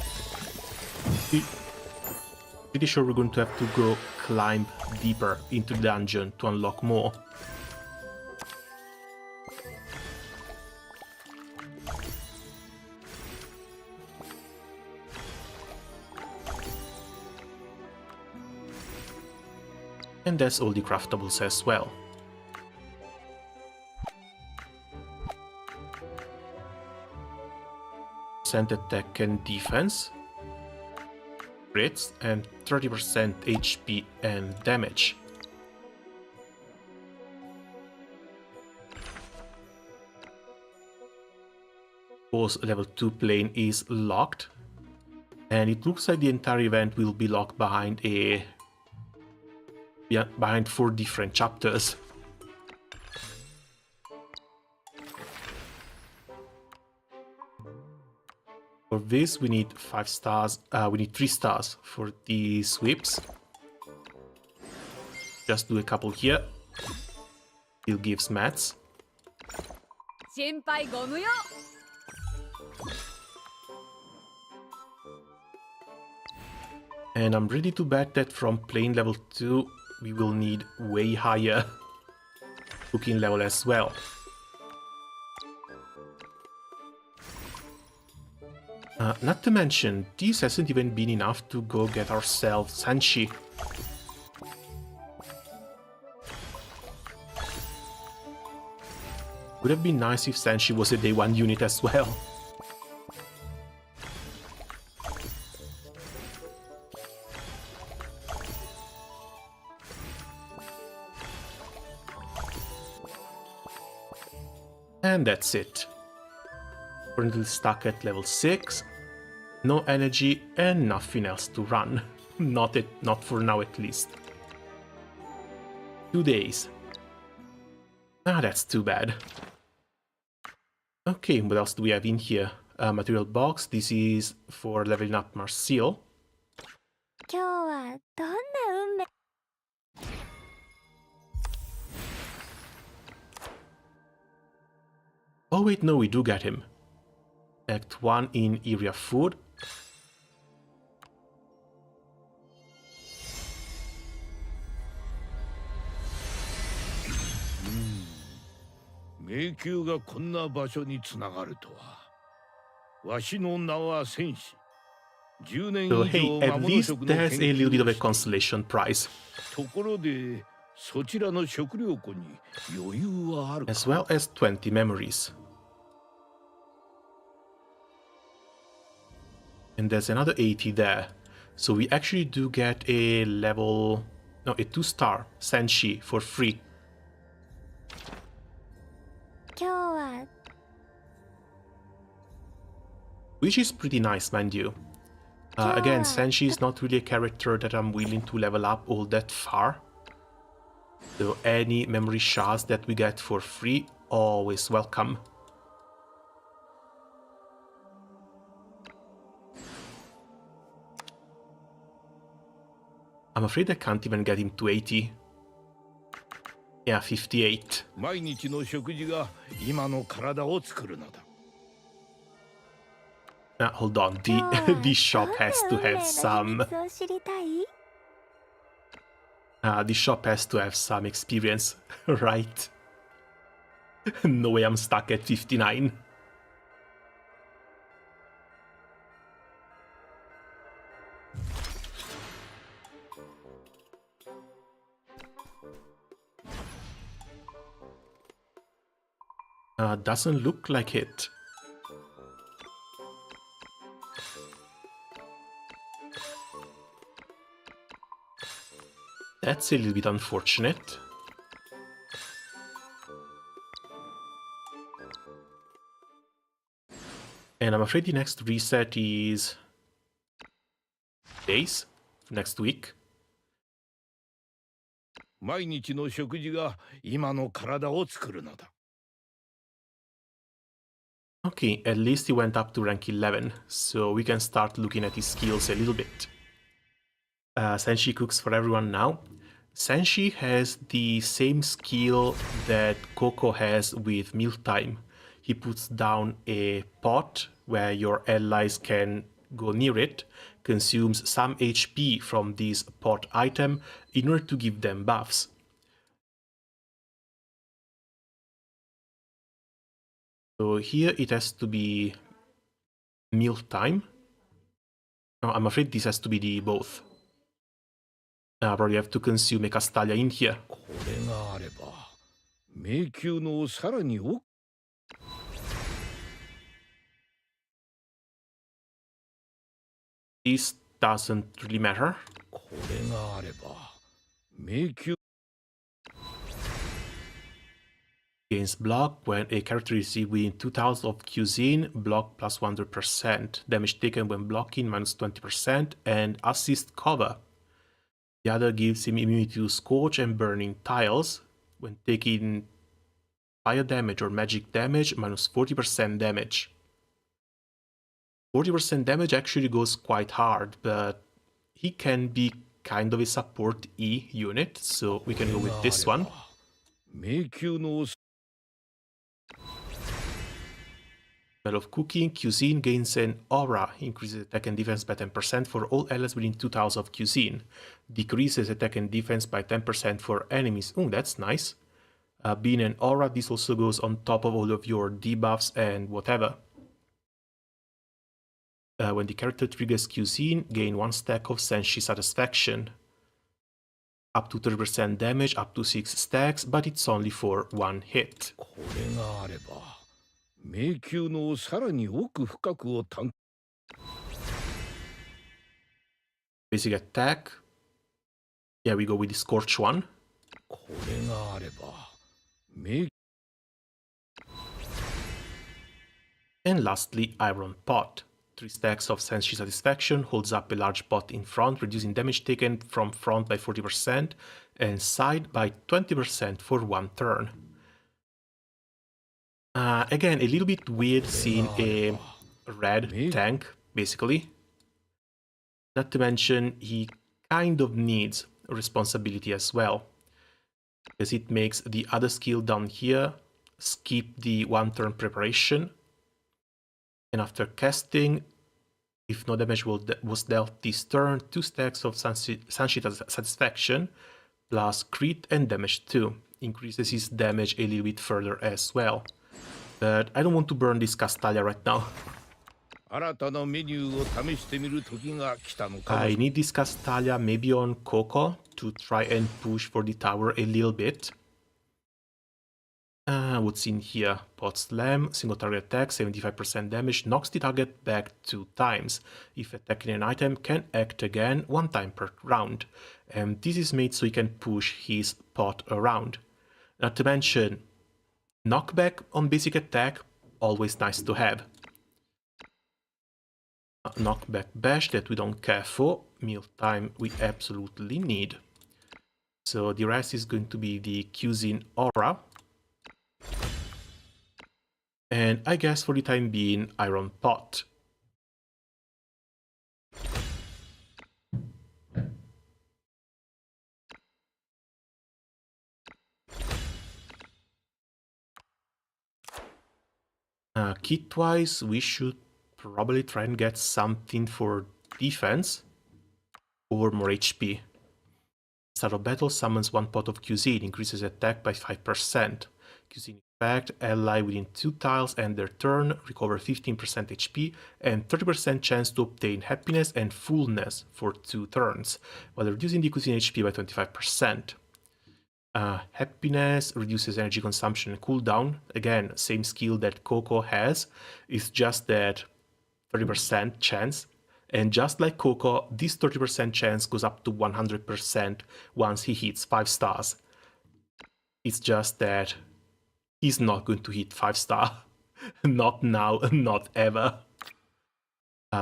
Pretty sure we're going to have to go climb deeper into the dungeon to unlock more. And that's all the craftables as well. % attack and defense, crits, and 30% HP and damage. Boss level 2 plane is locked, and it looks like the entire event will be locked behind behind 4 different chapters. For this we need 5 stars, we need 3 stars for the sweeps. Just do a couple here. Still gives mats. 心配ご無用 And I'm ready to bet that from plane level 2 we will need way higher cooking level as well. Not to mention, this hasn't even been enough to go get ourselves Senshi. Would have been nice if Senshi was a day 1 unit as well. And that's it. Currently stuck at level 6. No energy and nothing else to run. Not for now at least. 2 days. Ah, that's too bad. Okay, what else do we have in here? Material box. This is for leveling up Marseille. 今日はどんな運命 Oh wait, no, we do get him. Act 1 in area food.迷宮がこんな場所につながるとは。わしの名は戦士。10年以 So 上 hey, 魔 at 物 least 食の there's 研 a little bit of a 究をし consolation prize. ところでそちらの食料庫に余裕はあるか As well as 20 memories. And there's another 80 there. So we actually do get a level... No, a 2-star Senshi for free. 今日は Which is pretty nice, mind you. Again, Senshi is not really a character that I'm willing to level up all that far. So any memory shards that we get for free, always welcome. I'm afraid I can't even get him to 80. Yeah, 58. 毎日の食事が今の体を作るのだ。 Hold on, the shop has to have some... を知りたい the shop has to have some experience, right? No way I'm stuck at 59. Doesn't look like it. That's a little bit unfortunate. And I'm afraid the next reset is days next week. 毎日の食事が今の体を作るのだ。 Okay, at least he went up to rank 11, so we can start looking at his skills a little bit. Senshi cooks for everyone now. Senshi has the same skill that Coco has with mealtime. He puts down a pot where your allies can go near it, consumes some HP from this pot item in order to give them buffs. So here it has to be mealtime. No, I'm afraid this has to be the both. Probably have to consume a Castalia in here. これがあれば迷宮のさらに奥 This doesn't really matter. これがあれば迷宮 Against block, when a character receives within 2000 of cuisine, block plus 100%. Damage taken when blocking minus 20%, and assist cover. The other gives him immunity to scorch and burning tiles. When taking fire damage or magic damage, minus 40% damage. 40% damage actually goes quite hard, but he can be kind of a support E unit, so we can go with this one. 迷宮の Spell of Cooking, Cuisine gains an aura, increases attack and defense by 10% for all allies within 2000 of Cuisine. Decreases attack and defense by 10% for enemies. Oh, that's nice. Being an aura, this also goes on top of all of your debuffs and whatever. When the character triggers Cuisine, gain 1 stack of Senshi Satisfaction. Up to 30% damage, up to 6 stacks, but it's only for 1 hit. これがあれば迷宮のさらに奥深くを探 Basic attack. Yeah, we go with the Scorch one. これがあれば迷 And lastly, Iron Pot. 3 stacks of Senshi Satisfaction, holds up a large pot in front, reducing damage taken from front by 40% and side by 20% for 1 turn. Again, a little bit weird seeing a red tank, basically. Not to mention, he kind of needs responsibility as well, because it makes the other skill down here skip the 1 turn preparation. And after casting, if no damage was dealt this turn, 2 stacks of Sanshita Satisfaction plus crit and damage 2. Increases his damage a little bit further as well. But I don't want to burn this Castalia right now. 新たなメニューを試してみる時が来たのかも I need this Castalia maybe on Coco to try and push for the tower a little bit. What's in here? Pot Slam, single target attack, 75% damage, knocks the target back 2 times. If attacking an item, can act again 1 time per round. And this is made so he can push his pot around. Not to mention, knockback on basic attack, always nice to have. Knockback bash that we don't care for. Mealtime we absolutely need. So the rest is going to be the Cuisine Aura. And I guess for the time being, Iron Pot. Kit-wise, we should probably try and get something for defense or more HP. Start of battle summons 1 pot of Cuisine, increases attack by 5%. Cuisine effect, ally within 2 tiles and their turn, recover 15% HP and 30% chance to obtain happiness and fullness for 2 turns, while reducing the Cuisine HP by 25%. Happiness reduces energy consumption and cooldown. Again, same skill that Coco has, it's just that 30% chance. And just like Coco, this 30% chance goes up to 100% once he hits 5 stars. It's just that he's not going to hit 5 star. Not now, not ever.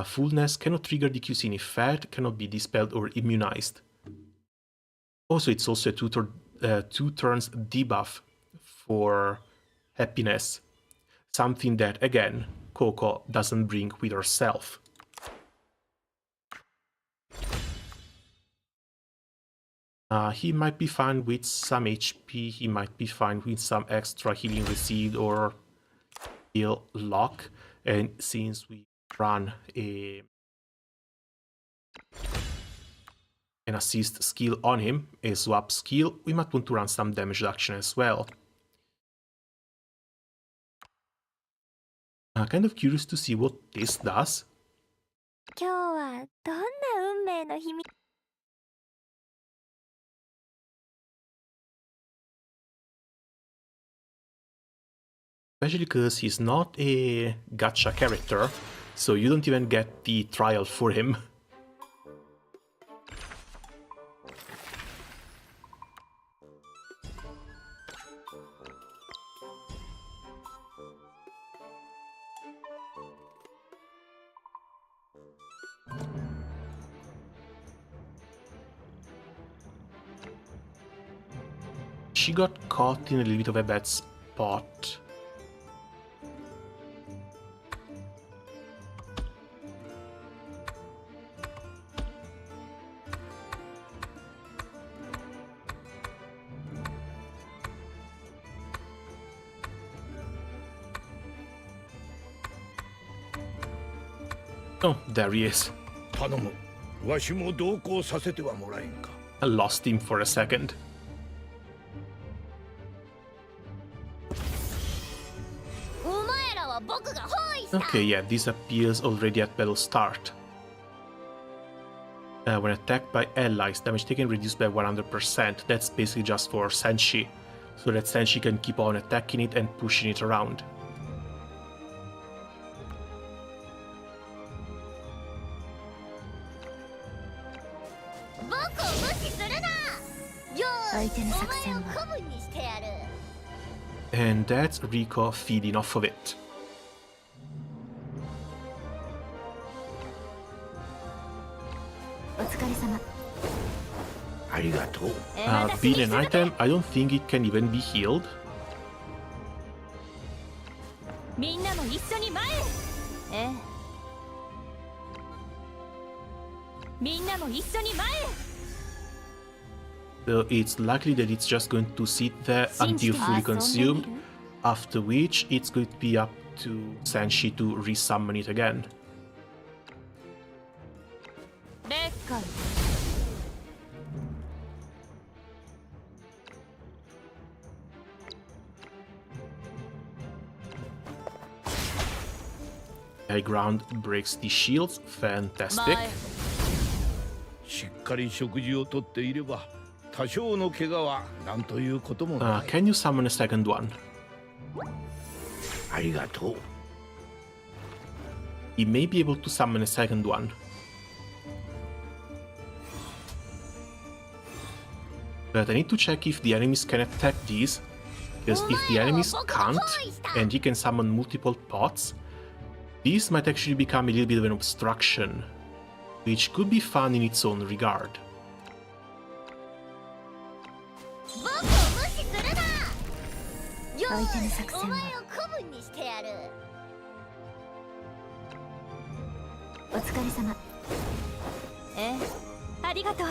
Fullness cannot trigger the Cuisine effect, cannot be dispelled or immunized. Also, it's also a 2 turns debuff for happiness. Something that, again, Coco doesn't bring with herself. He might be fine with some HP, he might be fine with some extra healing received or heal lock. And since we run an assist skill on him, a swap skill, we might want to run some damage reduction as well. Kind of curious to see what this does. 今日はどんな運命の秘密 Especially because he's not a gacha character, so you don't even get the trial for him. She got caught in a little bit of a bad spot. Oh, there he is. 頼む。わしも同行させてはもらえんか。 I lost him for a second. お前らは僕が包囲した。 Okay, yeah, this appears already at battle start. When attacked by allies, damage taken reduced by 100%. That's basically just for Senshi, so that Senshi can keep on attacking it and pushing it around. 僕を無視するな。よ相手のーい、作戦はお前を子分にしてやる。 And that's Riko feeding off of it. お疲れ様。ありがとう。 Being an item, I don't think it can even be healed. みんなも一緒に前へ。ええ。みんなも一緒に前へ。 So it's likely that it's just going to sit there until fully consumed, after which it's going to be up to Senshi to resummon it again. レッカー。 High ground breaks the shields. Fantastic. しっかり食事をとっていれば多少の怪我は何ということもない。 Can you summon a second one? ありがとう。 He may be able to summon a second one. But I need to check if the enemies can attack these, because if the enemies can't, and he can summon multiple pots, this might actually become a little bit of an obstruction, which could be fun in its own regard. 僕を無視するな。よ相手のー作戦はい、お前を子分にしてやる。お疲れ様。ええ。ありがとう。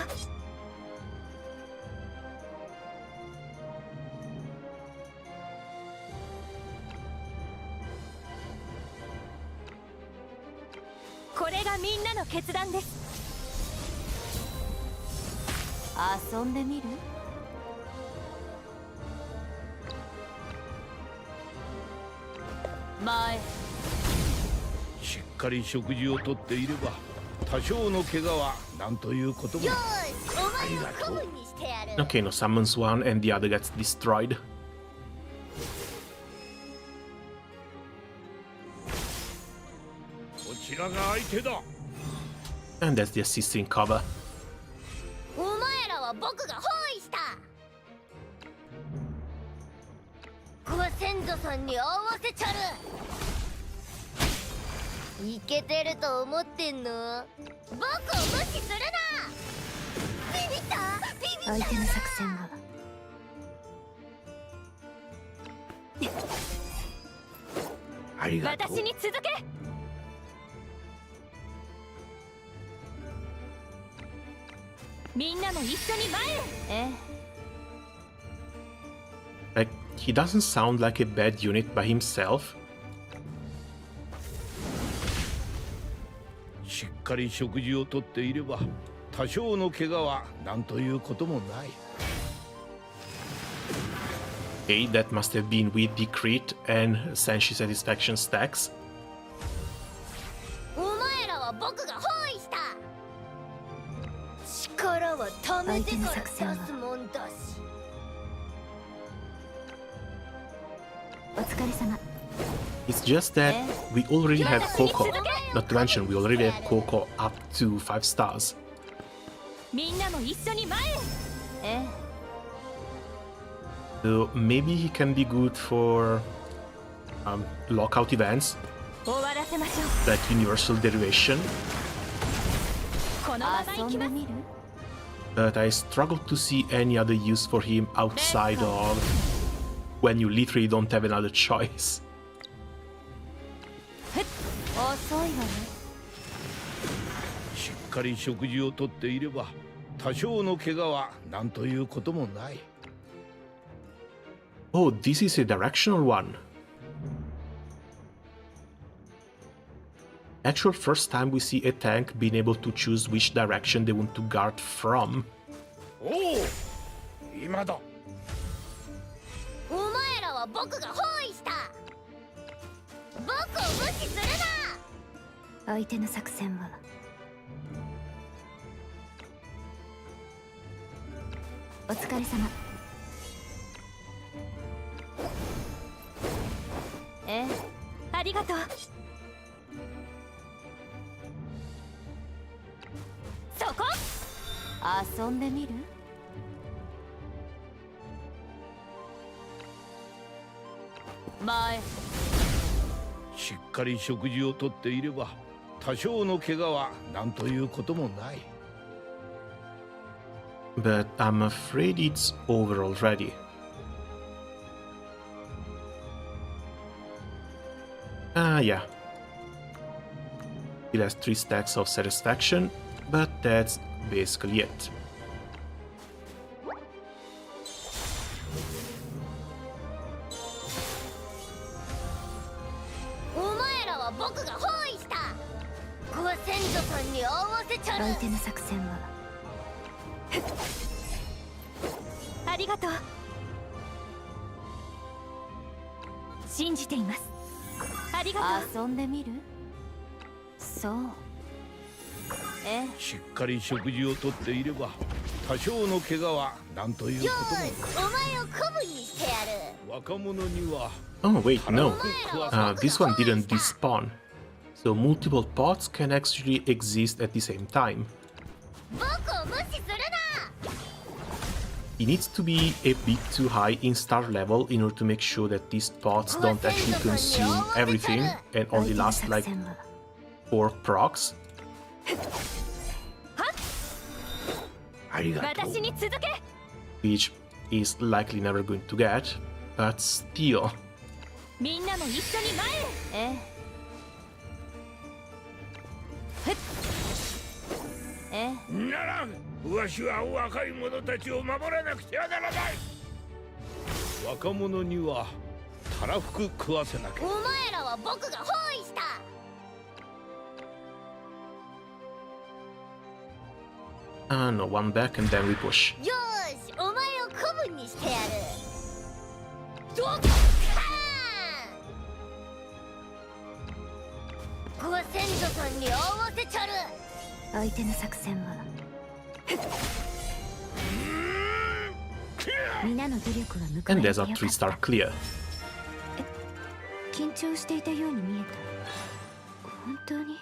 これがみんなの決断です。遊んでみる？前。しっかり食事をとっていれば多少の怪我は何ということもよない。ーし、お前を子分にしてやる。 Okay, no, summons one and the other gets destroyed. こちらが相手だ。 And that's the assisting cover. お前らは僕が包囲した。ご先祖さんに合わせちゃる。いけてると思ってんの？僕を無視するな。ビビった？ビビったな。相手の作戦はありがとう。私に続け。みんなも一緒に前へ。ええ。 Like, he doesn't sound like a bad unit by himself. しっかり食事をとっていれば多少の怪我は何ということもない。 Okay, that must have been with the crit and Senshi satisfaction stacks. お前らは僕が包囲した。力は貯めてから出すもんだし。お疲れ様。It's just that we already had Coco. Not to mention, we already had Coco up to 5 stars. みんなも一緒に前へ。ええ So maybe he can be good for lockout events 終わらせましょう。 like Universal Derivation, このまま遊行きます。んでみる but I struggle to see any other use for him outside of when you literally don't have another choice. 遅いわねしっかり食事をとっていれば多少の怪我は何ということもない。 Oh, this is a directional one. Actual first time we see a tank being able to choose which direction they want to guard from. おお、今だ。お前らは僕が包囲した僕を無視するな相手の作戦はお疲れ様ええありがとう。そこ。遊んでみる前しっかり食事をとっていれば多少の怪我は何ということもない。 But I'm afraid it's over already. Yeah. It has 3 stacks of satisfaction, but that's basically it. お前らは僕が包囲したご先祖さんに合わせちゃる相手の作戦はありがとう。信じています。ありがとう。遊んでみるそうええしっかり食事をとっていれば多少の怪我は何ということもない。お前を子分にしてやる若者には Oh, wait, no. This one didn't despawn. So multiple pots can actually exist at the same time. 僕を無視するな It needs to be a bit too high in star level in order to make sure that these pots don't actually consume everything and only last like 4 procs. ありがとう。私に続け。 Which is likely never going to get, but still. みんなも一緒に前へ。えええならん、わしは若い者たちを守らなくてはならない。若者にはたらふく食わせなきゃ。お前らは僕が包囲した No, one back and then we push. よーしお前を子分にしてやるドッカーンご先祖さんに合わせちゃる相手の作戦は皆の努力は報わ And れ there's て a よか 3っ star た clear. 緊張していたように見えた本当に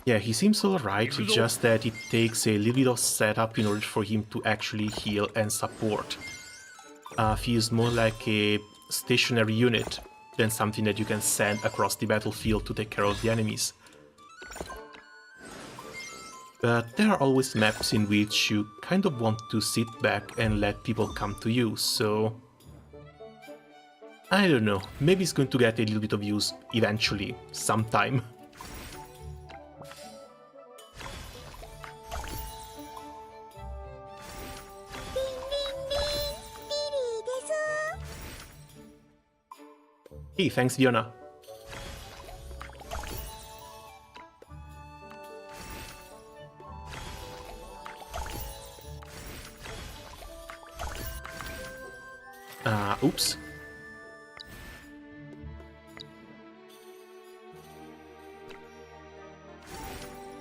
Yeah, he seems alright, it's just that it takes a little bit of setup in order for him to actually heal and support. Feels more like a stationary unit than something that you can send across the battlefield to take care of the enemies. But there are always maps in which you kind of want to sit back and let people come to you, so... I don't know, maybe it's going to get a little bit of use eventually, sometime. Hey, thanks, Fiona. Oops.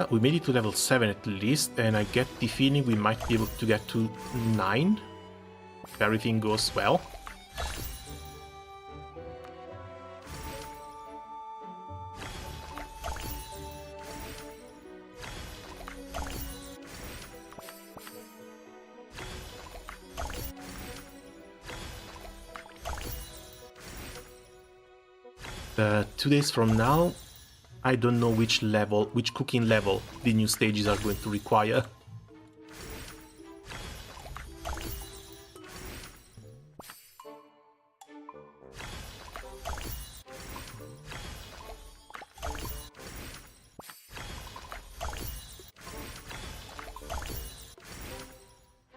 We made it to level 7 at least, and I get the feeling we might be able to get to 9 if everything goes well. Two days from now, I don't know which cooking level the new stages are going to require.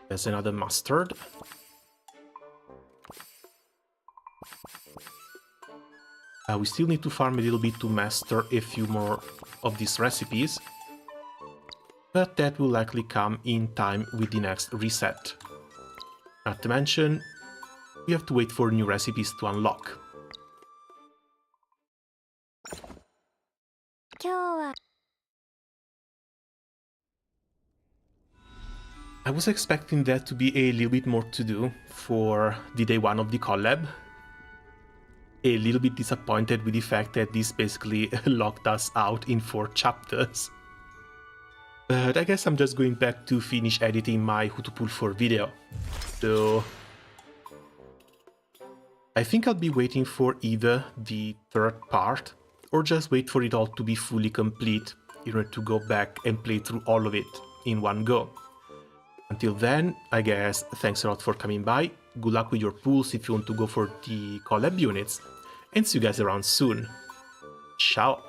There's another mustard. We still need to farm a little bit to master a few more of these recipes, but that will likely come in time with the next reset. Not to mention, we have to wait for new recipes to unlock. I was expecting there to be a little bit more to do for the day 1 of the collab. A little bit disappointed with the fact that this basically locked us out in 4 chapters. But I guess I'm just going back to finish editing my Who to Pull for video. So I think I'll be waiting for either the 3rd part or just wait for it all to be fully complete in order to go back and play through all of it in one go. Until then, I guess thanks a lot for coming by, good luck with your pulls if you want to go for the collab units, and see you guys around soon. Ciao!